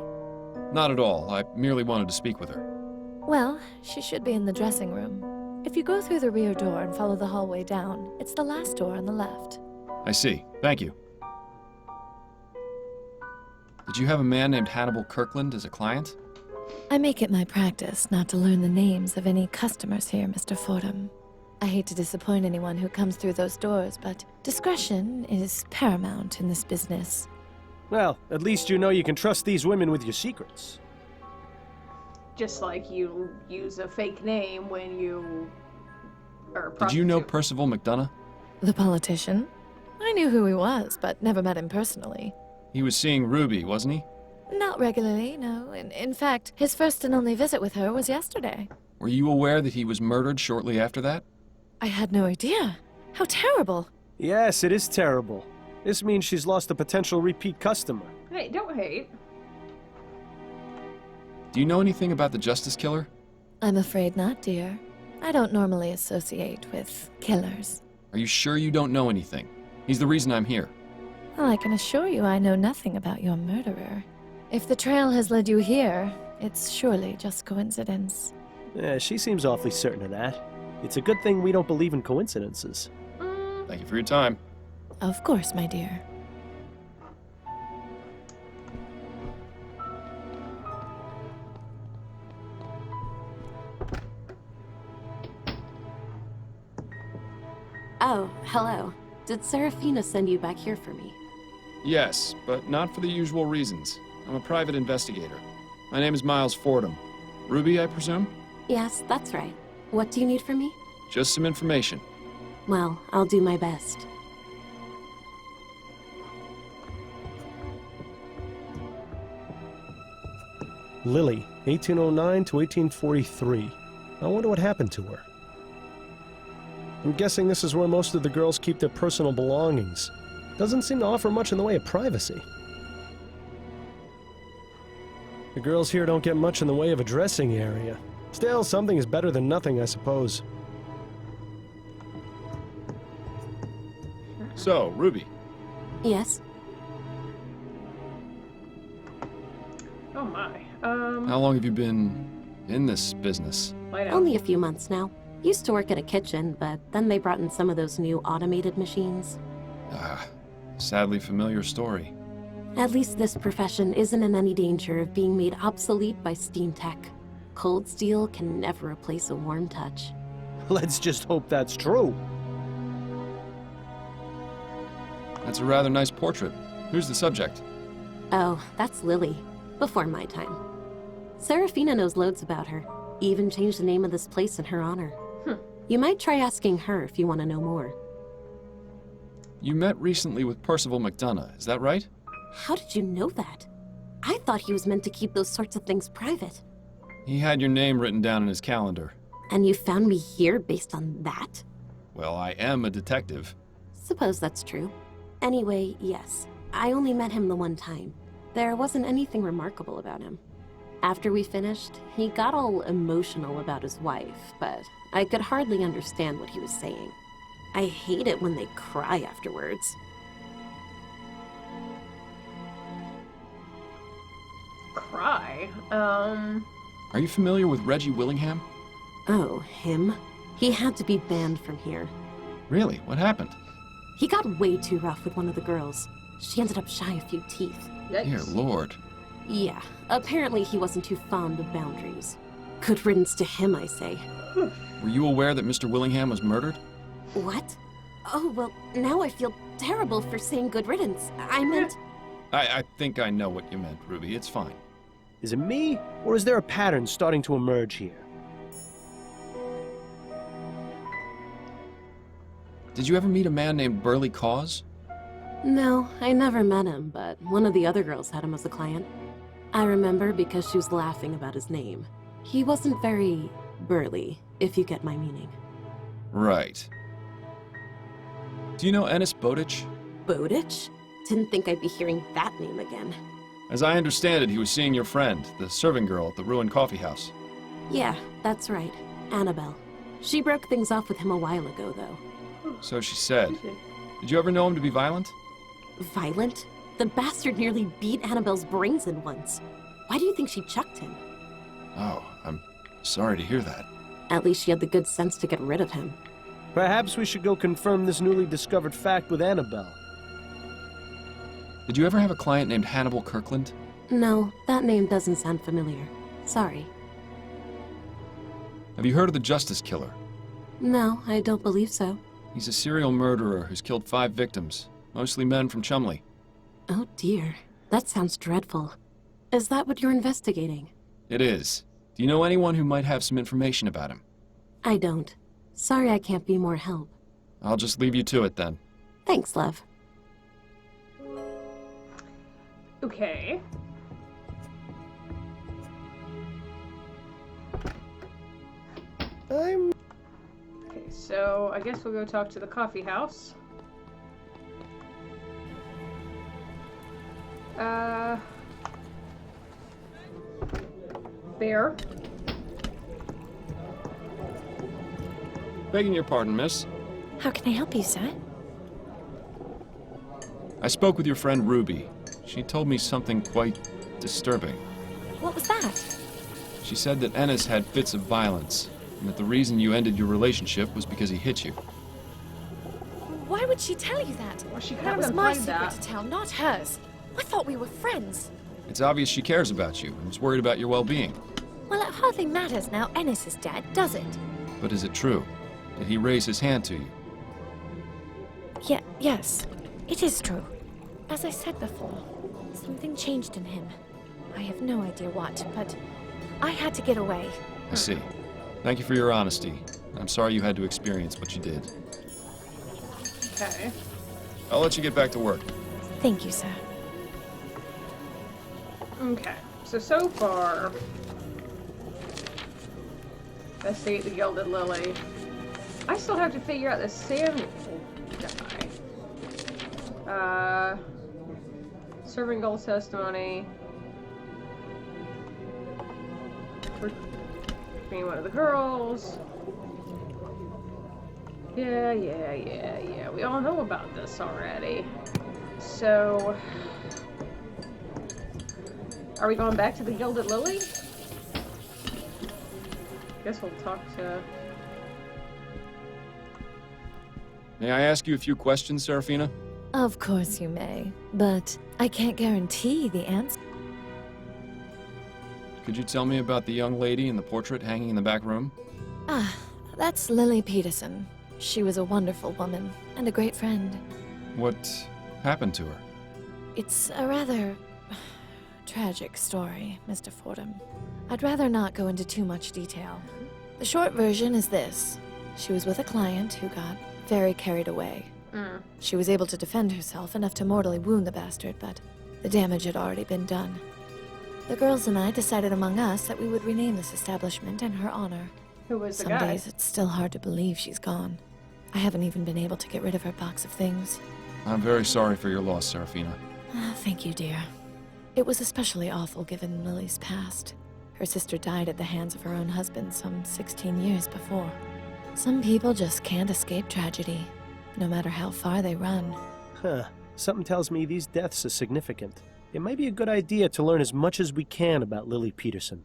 Not at all. I merely wanted to speak with her. Well, she should be in the dressing room. If you go through the rear door and follow the hallway down, it's the last door on the left. I see. Thank you. Did you have a man named Hannibal Kirkland as a client? I make it my practice not to learn the names of any customers here, Mr. Fordham. I hate to disappoint anyone who comes through those doors, but discretion is paramount in this business. Well, at least you know you can trust these women with your secrets. Just like you use a fake name when you are a Did you know prostitute. Percival McDonough? The politician? I knew who he was, but never met him personally. He was seeing Ruby, wasn't he? Not regularly, no. In fact, his first and only visit with her was yesterday. Were you aware that he was murdered shortly after that? I had no idea. How terrible. Yes, it is terrible. This means she's lost a potential repeat customer. Hey, don't hate. Do you know anything about the Justice Killer? I'm afraid not, dear. I don't normally associate with killers. Are you sure you don't know anything? He's the reason I'm here. Well, I can assure you I know nothing about your murderer. If the trail has led you here, it's surely just coincidence. Yeah, she seems awfully certain of that. It's a good thing we don't believe in coincidences. Thank you for your time. Of course, my dear. Oh, hello. Did Serafina send you back here for me? Yes, but not for the usual reasons. I'm a private investigator. My name is Miles Fordham. Ruby, I presume? Yes, that's right. What do you need from me? Just some information. Well, I'll do my best. Lily, 1809 to 1843. I wonder what happened to her. I'm guessing this is where most of the girls keep their personal belongings. Doesn't seem to offer much in the way of privacy. The girls here don't get much in the way of a dressing area. Still, something is better than nothing, I suppose. So, Ruby. Yes? Oh my. How long have you been in this business? Only a few months now. Used to work at a kitchen, but then they brought in some of those new automated machines. Ah, sadly familiar story. At least this profession isn't in any danger of being made obsolete by steam tech. Cold steel can never replace a warm touch. Let's just hope that's true. That's a rather nice portrait. Who's the subject? Oh, that's Lily. Before my time. Serafina knows loads about her. Even changed the name of this place in her honor. You might try asking her if you want to know more. You met recently with Percival McDonough, is that right? How did you know that? I thought he was meant to keep those sorts of things private. He had your name written down in his calendar. And you found me here based on that? Well, I am a detective. suppose that's true. Anyway, yes, I only met him the one time. There wasn't anything remarkable about him. After we finished, he got all emotional about his wife, but I could hardly understand what he was saying. I hate it when they cry afterwards. Cry? Are you familiar with Reggie Willingham? Oh, him? He had to be banned from here. Really? What happened? He got way too rough with one of the girls. She ended up shy a few teeth. Dear Lord. Yeah, apparently he wasn't too fond of boundaries. Good riddance to him, I say. Were you aware that Mr. Willingham was murdered? What? Oh, well, now I feel terrible for saying good riddance. I meant... I think I know what you meant, Ruby. It's fine. Is it me, or is there a pattern starting to emerge here? Did you ever meet a man named Burley Cause? No, I never met him, but one of the other girls had him as a client. I remember because she was laughing about his name. He wasn't very burly, if you get my meaning. Right. Do you know Ennis Bowditch? Bowditch? Didn't think I'd be hearing that name again. As I understand it, he was seeing your friend, the serving girl at the ruined coffee house. Yeah, that's right. Annabelle. She broke things off with him a while ago, though. So she said. Did you ever know him to be violent? Violent? The bastard nearly beat Annabelle's brains in once. Why do you think she chucked him? Oh, I'm sorry to hear that. At least she had the good sense to get rid of him. Perhaps we should go confirm this newly discovered fact with Annabelle. Did you ever have a client named Hannibal Kirkland? No, that name doesn't sound familiar. Sorry. Have you heard of the Justice Killer? No, I don't believe so. He's a serial murderer who's killed 5 victims, mostly men from Chumley. Oh dear, that sounds dreadful. Is that what you're investigating? It is. Do you know anyone who might have some information about him? I don't. Sorry I can't be more help. I'll just leave you to it then. Thanks, love. Okay. Okay, so I guess we'll go talk to the coffee house. Bear. Begging your pardon, miss. How can I help you, sir? I spoke with your friend Ruby. She told me something quite disturbing. What was that? She said that Ennis had fits of violence, and that the reason you ended your relationship was because he hit you. Why would she tell you that? Well, she kind That of was my implied secret that. to tell, not hers. I thought we were friends. It's obvious she cares about you and is worried about your well-being. Well, it hardly matters now Ennis is dead, does it? But is it true? Did he raise his hand to you? Yes, it is true. As I said before, something changed in him. I have no idea what, but I had to get away. I see. Thank you for your honesty. I'm sorry you had to experience what you did. Okay. I'll let you get back to work. Thank you, sir. Okay. So far, let's see the Gilded Lily. I still have to figure out the Samuel guy. Serving gold testimony. Being one of the girls. Yeah. We all know about this already. So, are we going back to the Gilded Lily? Guess we'll talk to... May I ask you a few questions, Serafina? Of course you may, but I can't guarantee the answer. Could you tell me about the young lady in the portrait hanging in the back room? Ah, that's Lily Peterson. She was a wonderful woman and a great friend. What happened to her? It's a rather tragic story, Mr. Fordham. I'd rather not go into too much detail. The short version is this. She was with a client who got very carried away. She was able to defend herself enough to mortally wound the bastard, but the damage had already been done. The girls and I decided among us that we would rename this establishment in her honor. Who was the Some guy? days it's still hard to believe she's gone. I haven't even been able to get rid of her box of things. I'm very sorry for your loss, Serafina. Thank you, dear. It was especially awful given Lily's past. Her sister died at the hands of her own husband some 16 years before. Some people just can't escape tragedy, no matter how far they run. Huh. Something tells me these deaths are significant. It might be a good idea to learn as much as we can about Lily Peterson.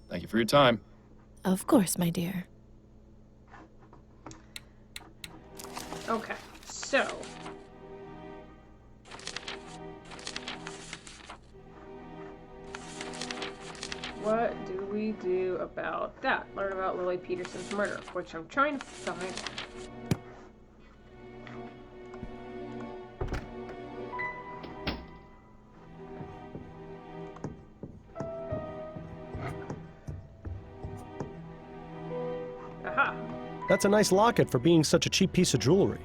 Thank you for your time. Of course, my dear. Okay, so... what do we do about that? Learn about Lily Peterson's murder, which I'm trying to find. Aha! That's a nice locket for being such a cheap piece of jewelry.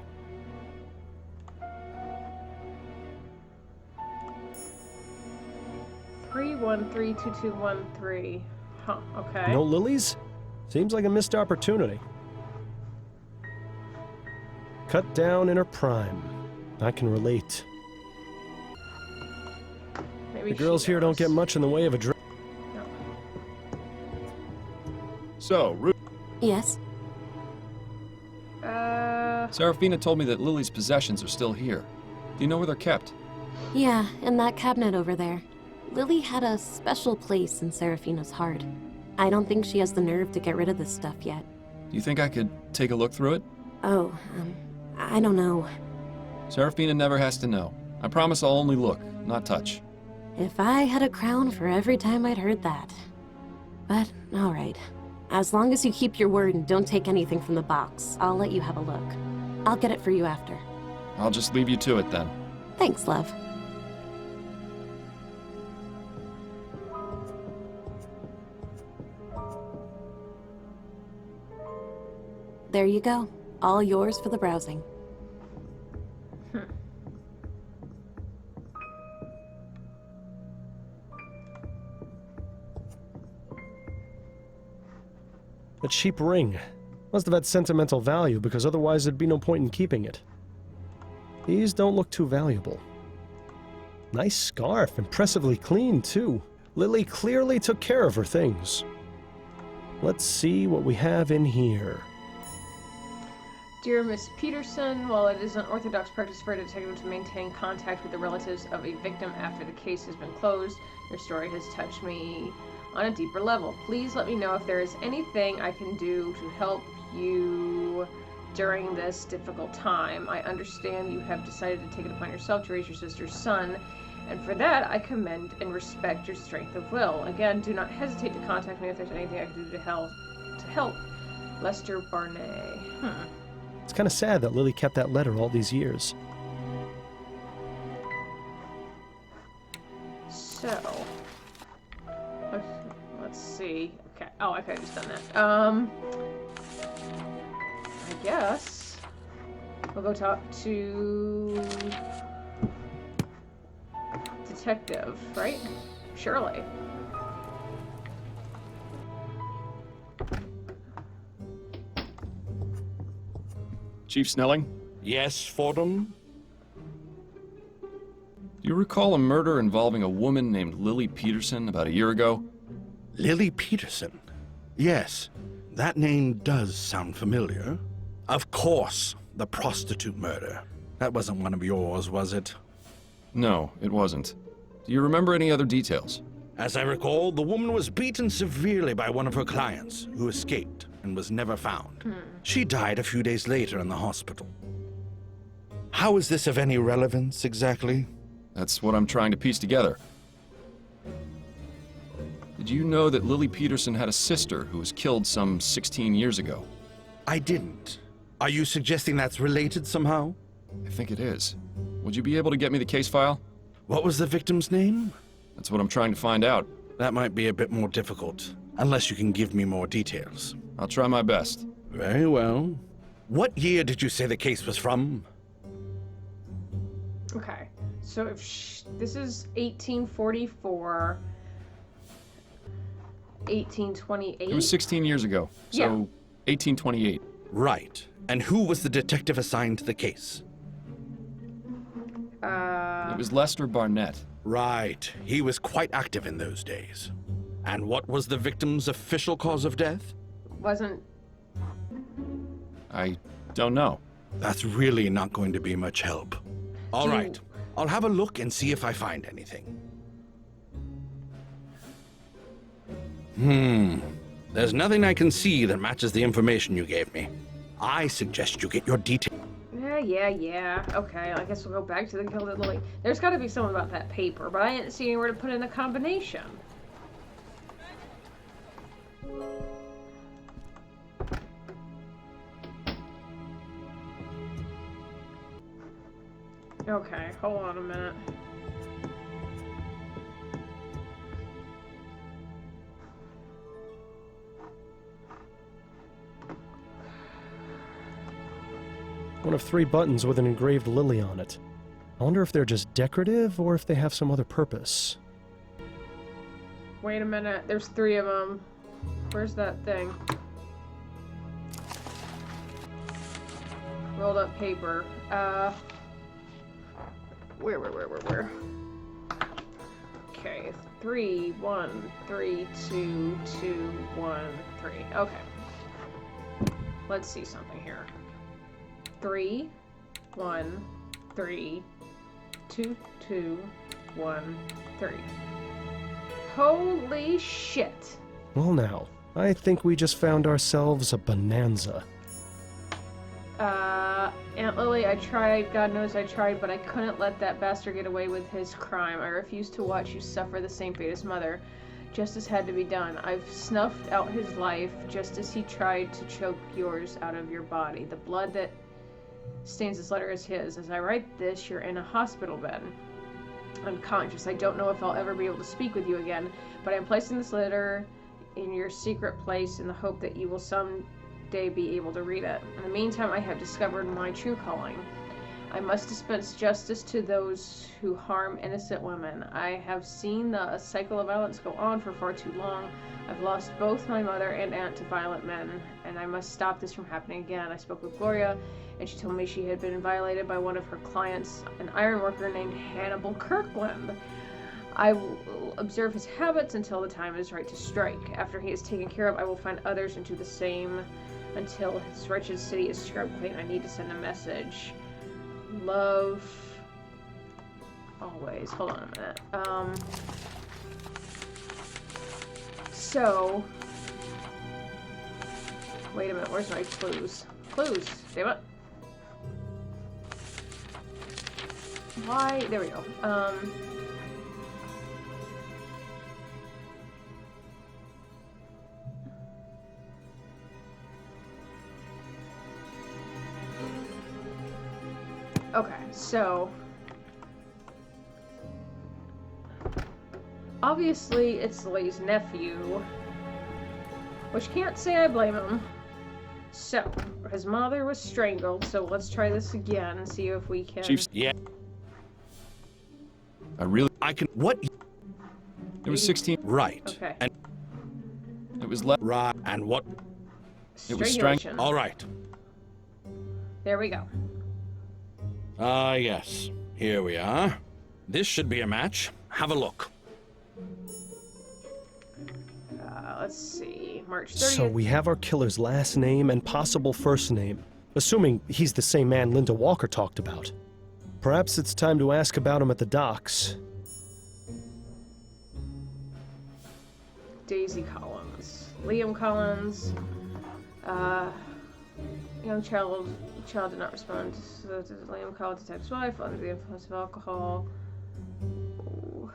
Three 2213. Huh, okay. No lilies? Seems like a missed opportunity. Cut down in her prime. I can relate. Maybe the girls here don't get much in the way of a dress. No. So, Yes? Serafina told me that Lily's possessions are still here. Do you know where they're kept? Yeah, in that cabinet over there. Lily had a special place in Serafina's heart. I don't think she has the nerve to get rid of this stuff yet. Do you think I could take a look through it? Oh, I don't know. Serafina never has to know. I promise I'll only look, not touch. If I had a crown for every time I'd heard that. But, alright. As long as you keep your word and don't take anything from the box, I'll let you have a look. I'll get it for you after. I'll just leave you to it then. Thanks, love. There you go. All yours for the browsing. A cheap ring. Must have had sentimental value because otherwise there'd be no point in keeping it. These don't look too valuable. Nice scarf, impressively clean too. Lily clearly took care of her things. Let's see what we have in here. Dear Miss Peterson, while it is an orthodox practice for a detective to maintain contact with the relatives of a victim after the case has been closed, your story has touched me on a deeper level. Please let me know if there is anything I can do to help you during this difficult time. I understand you have decided to take it upon yourself to raise your sister's son, and for that I commend and respect your strength of will. Again, do not hesitate to contact me if there's anything I can do to help. Lester Barnett. It's kind of sad that Lily kept that letter all these years. So, let's see. Okay. Oh, I could have just done that. I guess we'll go talk to detective, right? Shirley. Chief Snelling? Yes, Fordham? Do you recall a murder involving a woman named Lily Peterson about a year ago? Lily Peterson? Yes, that name does sound familiar. Of course, the prostitute murder. That wasn't one of yours, was it? No, it wasn't. Do you remember any other details? As I recall, the woman was beaten severely by one of her clients, who escaped and was never found. She died a few days later in the hospital. How is this of any relevance, exactly? That's what I'm trying to piece together. Did you know that Lily Peterson had a sister who was killed some 16 years ago? I didn't. Are you suggesting that's related somehow? I think it is. Would you be able to get me the case file? What was the victim's name? That's what I'm trying to find out. That might be a bit more difficult, unless you can give me more details. I'll try my best. Very well. What year did you say the case was from? Okay, so if this is 1844, 1828. It was 16 years ago, so 1828. Right. And who was the detective assigned to the case? It was Lester Barnett. Right. He was quite active in those days. And what was the victim's official cause of death? Wasn't... I don't know. That's really not going to be much help. All right. I'll have a look and see if I find anything. There's nothing I can see that matches the information you gave me. I suggest you get your details. Yeah. Okay, I guess we'll go back to the Gilded Lily. There's got to be something about that paper, but I didn't see anywhere to put in a combination. Okay, hold on a minute. One of 3 buttons with an engraved lily on it. I wonder if they're just decorative or if they have some other purpose. Wait a minute, there's 3 of them. Where's that thing? Rolled up paper. Where? Okay, 3, 1, 3, 2, 2, 1, 3. Okay. Let's see something here. 3, 1, 3, 2, 2, 1, 3. Holy shit. Well now, I think we just found ourselves a bonanza. Aunt Lily, I tried, God knows I tried, but I couldn't let that bastard get away with his crime. I refused to watch you suffer the same fate as Mother. Justice had to be done. I've snuffed out his life just as he tried to choke yours out of your body. The blood that stains this letter is his. As I write this, you're in a hospital bed. Unconscious. I don't know if I'll ever be able to speak with you again, but I'm placing this letter in your secret place in the hope that you will someday be able to read it. In the meantime, I have discovered my true calling. I must dispense justice to those who harm innocent women. I have seen the cycle of violence go on for far too long. I've lost both my mother and aunt to violent men, and I must stop this from happening again. I spoke with Gloria, and she told me she had been violated by one of her clients, an ironworker named Hannibal Kirkland. I will observe his habits until the time is right to strike. After he is taken care of, I will find others and do the same until his wretched city is scrubbed clean. I need to send a message. Love. Always. Hold on a minute. So. Wait a minute. Where's my clues? Clues. Damn it. Why? There we go. Okay, so obviously it's Lily's nephew, which can't say I blame him. So his mother was strangled, so let's try this again and see if we can. Chiefs, yeah. I can. What? It was 16. Right. Okay. And it was right. And what? It was strangulation. All right. There we go. Yes. Here we are. This should be a match. Have a look. Let's see. March 30th. So we have our killer's last name and possible first name, assuming he's the same man Linda Walker talked about. Perhaps it's time to ask about him at the docks. Daisy Collins. Liam Collins. Young child did not respond to Liam Collins' detective's wife under the influence of alcohol. Ooh.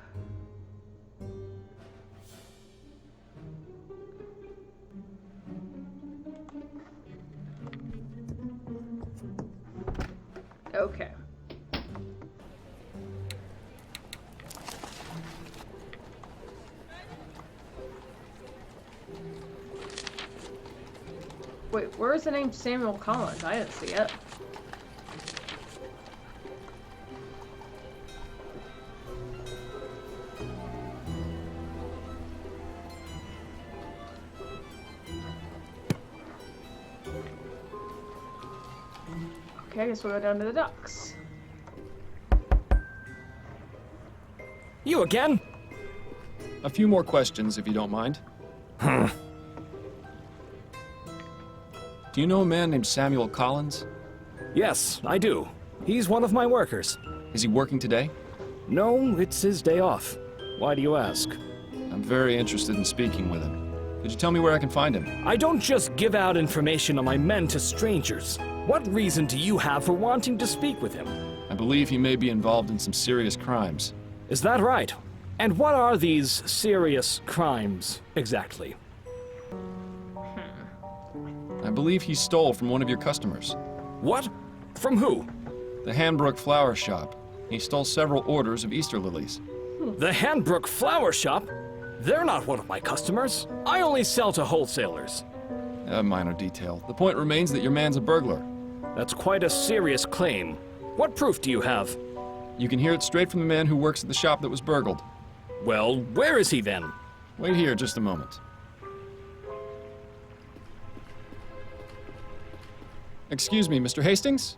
Okay. Wait, where is the name Samuel Collins? I didn't see it. Okay, I guess we'll go down to the docks. You again? A few more questions, if you don't mind. Hmm. Do you know a man named Samuel Collins? Yes, I do. He's one of my workers. Is he working today? No, it's his day off. Why do you ask? I'm very interested in speaking with him. Could you tell me where I can find him? I don't just give out information on my men to strangers. What reason do you have for wanting to speak with him? I believe he may be involved in some serious crimes. Is that right? And what are these serious crimes, exactly? I believe he stole from one of your customers. What? From who? The Hanbrook Flower Shop. He stole several orders of Easter lilies. The Hanbrook Flower Shop? They're not one of my customers. I only sell to wholesalers. A minor detail. The point remains that your man's a burglar. That's quite a serious claim. What proof do you have? You can hear it straight from the man who works at the shop that was burgled. Well, where is he then? Wait here just a moment. Excuse me, Mr. Hastings?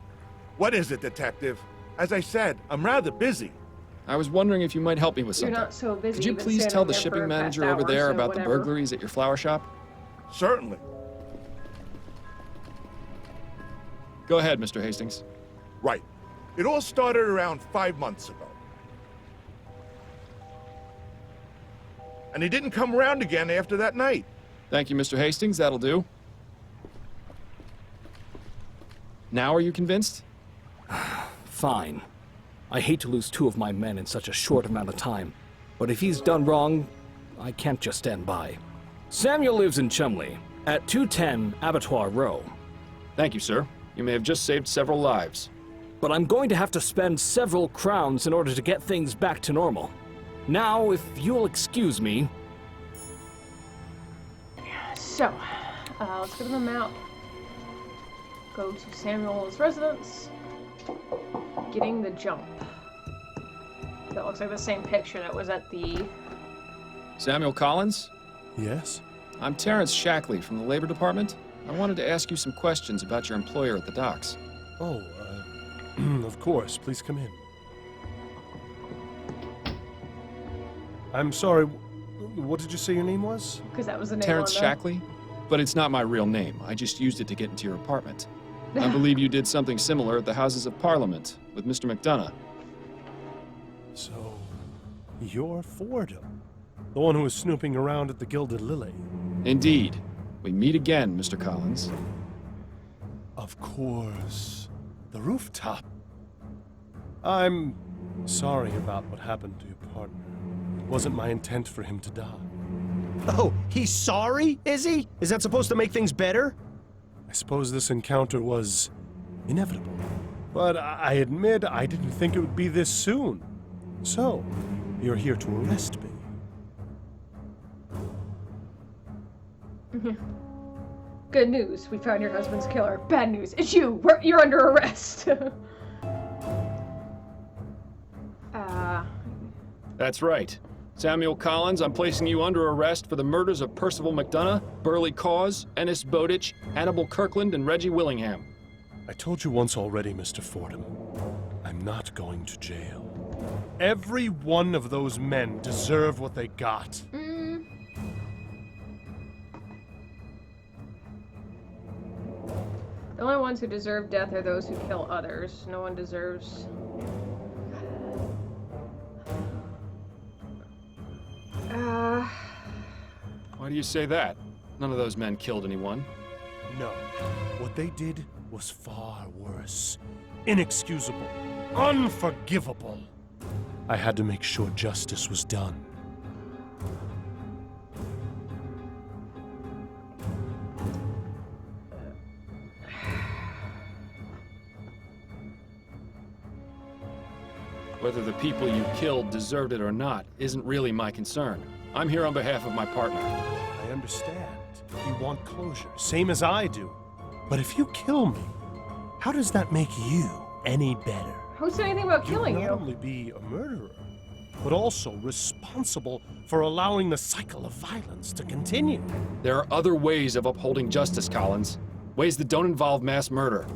What is it, Detective? As I said, I'm rather busy. I was wondering if you might help me with You're something. not so busy. Could you you've been please standing tell the there for shipping a past manager over hour, there so about the whatever. burglaries at your flower shop? Certainly. Go ahead, Mr. Hastings. Right. It all started around 5 months ago. And he didn't come around again after that night. Thank you, Mr. Hastings. That'll do. Now are you convinced? Fine. I hate to lose 2 of my men in such a short amount of time, but if he's done wrong, I can't just stand by. Samuel lives in Chumley, at 210 Abattoir Row. Thank you, sir. You may have just saved several lives. But I'm going to have to spend several crowns in order to get things back to normal. Now, if you'll excuse me... So, let's go to the map. Go to Samuel's residence. Getting the jump. That looks like the same picture that was at the... Samuel Collins? Yes? I'm Terrence Shackley from the Labor Department. I wanted to ask you some questions about your employer at the docks. Oh, of course. Please come in. I'm sorry, what did you say your name was? Because that was the name Terrence on the... Shackley? But it's not my real name. I just used it to get into your apartment. I believe you did something similar at the Houses of Parliament with Mr. McDonough. So, you're Fordham, the one who was snooping around at the Gilded Lily. Indeed. We meet again, Mr. Collins. Of course. The rooftop. I'm sorry about what happened to your partner. It wasn't my intent for him to die. Oh, he's sorry, is he? Is that supposed to make things better? I suppose this encounter was inevitable. But I admit I didn't think it would be this soon. So, you're here to arrest me. Good news, we found your husband's killer. Bad news, it's you! You're under arrest! That's right. Samuel Collins, I'm placing you under arrest for the murders of Percival McDonough, Burley Cause, Ennis Bowditch, Hannibal Kirkland, and Reggie Willingham. I told you once already, Mr. Fordham. I'm not going to jail. Every one of those men deserved what they got. The only ones who deserve death are those who kill others. No one deserves... Why do you say that? None of those men killed anyone. No. What they did was far worse. Inexcusable. Unforgivable. I had to make sure justice was done. Whether the people you killed deserved it or not isn't really my concern. I'm here on behalf of my partner. I understand. You want closure, same as I do. But if you kill me, how does that make you any better? Who said anything about killing You'd you? not only be a murderer, but also responsible for allowing the cycle of violence to continue. There are other ways of upholding justice, Collins. Ways that don't involve mass murder.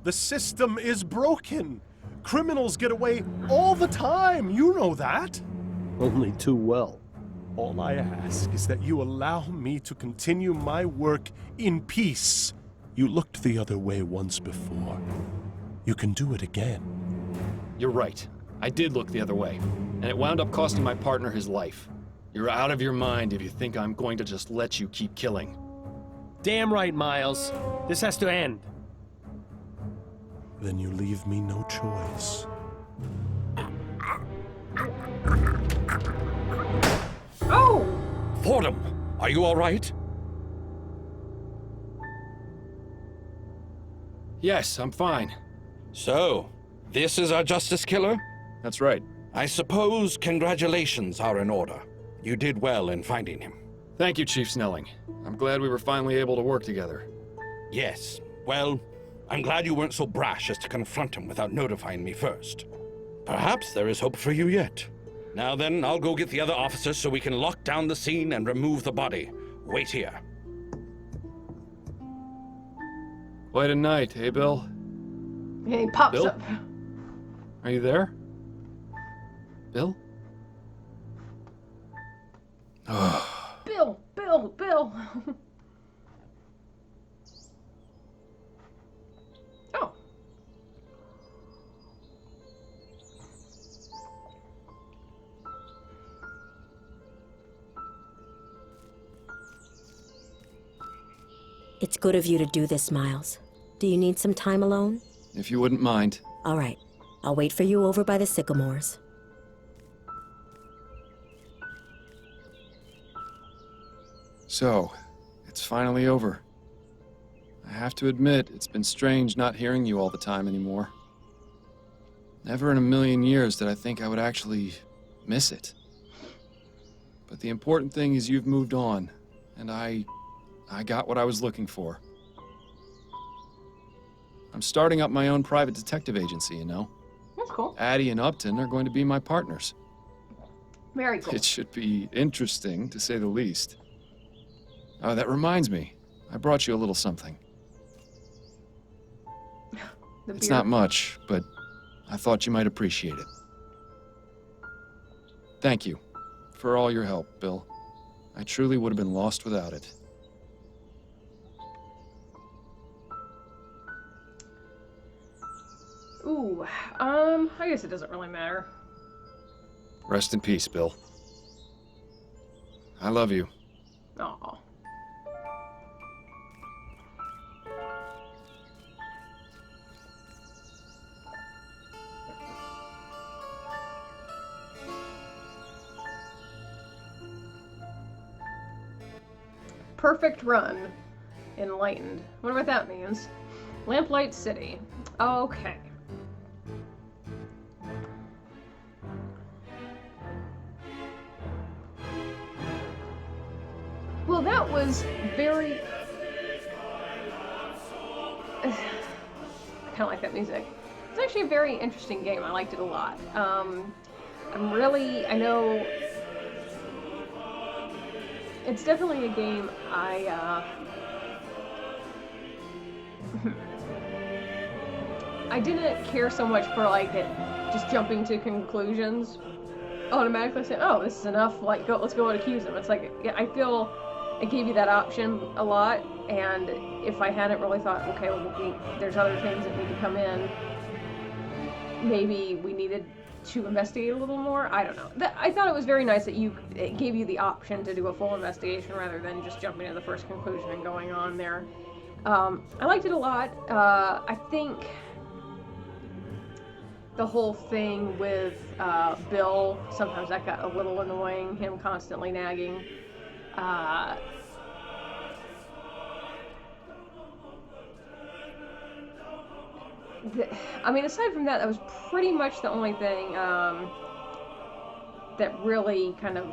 The system is broken. Criminals get away all the time. You know that. Only too well. All I ask is that you allow me to continue my work in peace. You looked the other way once before. You can do it again. You're right. I did look the other way, and it wound up costing my partner his life. You're out of your mind if you think I'm going to just let you keep killing. Damn right, Miles. This has to end. Then you leave me no choice. Oh! Fordham, are you all right? Yes, I'm fine. So, this is our Justice Killer? That's right. I suppose congratulations are in order. You did well in finding him. Thank you, Chief Snelling. I'm glad we were finally able to work together. Yes. Well, I'm glad you weren't so brash as to confront him without notifying me first. Perhaps there is hope for you yet. Now then, I'll go get the other officers so we can lock down the scene and remove the body. Wait here. Quite a night, eh, Bill? Yeah, he pops Bill? up. Are you there? Bill? Bill! Oh. It's good of you to do this, Miles. Do you need some time alone? If you wouldn't mind. All right. I'll wait for you over by the sycamores. So, it's finally over. I have to admit, it's been strange not hearing you all the time anymore. Never in a million years did I think I would actually miss it. But the important thing is you've moved on, and I got what I was looking for. I'm starting up my own private detective agency, you know? That's cool. Addie and Upton are going to be my partners. Very cool. It should be interesting, to say the least. Oh, that reminds me. I brought you a little something. It's not much, but I thought you might appreciate it. Thank you for all your help, Bill. I truly would have been lost without it. Ooh, I guess it doesn't really matter. Rest in peace, Bill. I love you. Aw. Perfect run. Enlightened. Wonder what that means. Lamplight City. Okay. Well, that was very... I kind of like that music. It's actually a very interesting game. I liked it a lot. I know... It's definitely a game I didn't care so much for, like, it just jumping to conclusions. Automatically saying, oh, this is enough, like, let's go and accuse him. It's like, I feel it gave you that option a lot, and if I hadn't really thought, okay, well, there's other things that need to come in, maybe we needed to investigate a little more. I don't know. I thought it was very nice that it gave you the option to do a full investigation rather than just jumping to the first conclusion and going on there. I liked it a lot. I think the whole thing with Bill, sometimes that got a little annoying, him constantly nagging. I mean, aside from that, that was pretty much the only thing that really kind of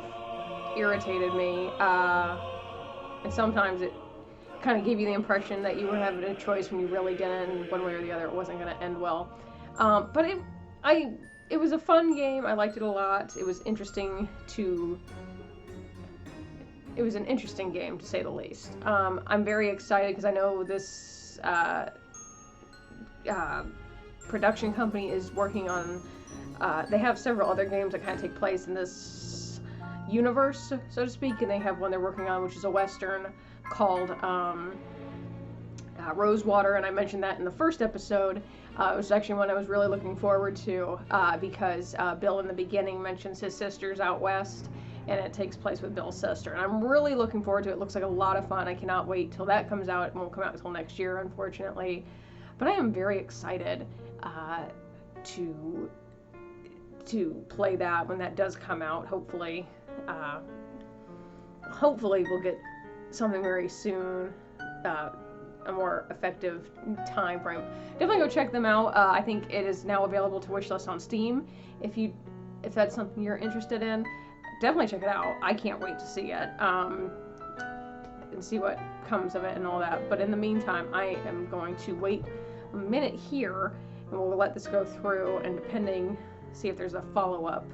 irritated me. And sometimes it kind of gave you the impression that you were having a choice when you really didn't, and one way or the other it wasn't going to end well. But it was a fun game. I liked it a lot. It was interesting It was an interesting game, to say the least. I'm very excited because I know this production company is working on, they have several other games that kind of take place in this universe, so to speak, and they have one they're working on, which is a Western called Rosewater, and I mentioned that in the first episode. It was actually one I was really looking forward to because Bill in the beginning mentions his sister's out west, and it takes place with Bill's sister. And I'm really looking forward to it. It looks like a lot of fun. I cannot wait till that comes out. It won't come out until next year, unfortunately. But I am very excited to play that when that does come out. Hopefully we'll get something very soon. A more effective time frame. Definitely go check them out. I think it is now available to wishlist on Steam. If that's something you're interested in, definitely check it out. I can't wait to see it and see what comes of it and all that. But in the meantime, I am going to wait a minute here, and we'll let this go through, and see if there's a follow-up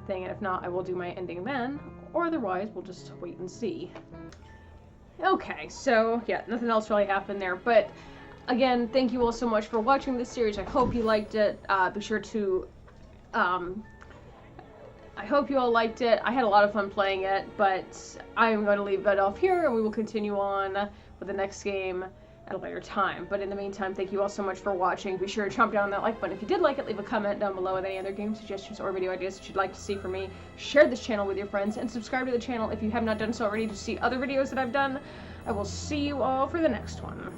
thing, and if not, I will do my ending then, or otherwise we'll just wait and see. Okay, so yeah, nothing else really happened there, but again, thank you all so much for watching this series. I hope you liked it. Be sure to, I hope you all liked it. I had a lot of fun playing it, but I am going to leave it off here, and we will continue on with the next game at a later time. But in the meantime, thank you all so much for watching. Be sure to chomp down on that like button if you did like it. Leave a comment down below with any other game suggestions or video ideas that you'd like to see from me. Share this channel with your friends, and subscribe to the channel if you have not done so already to see other videos that I've done. I will see you all for the next one.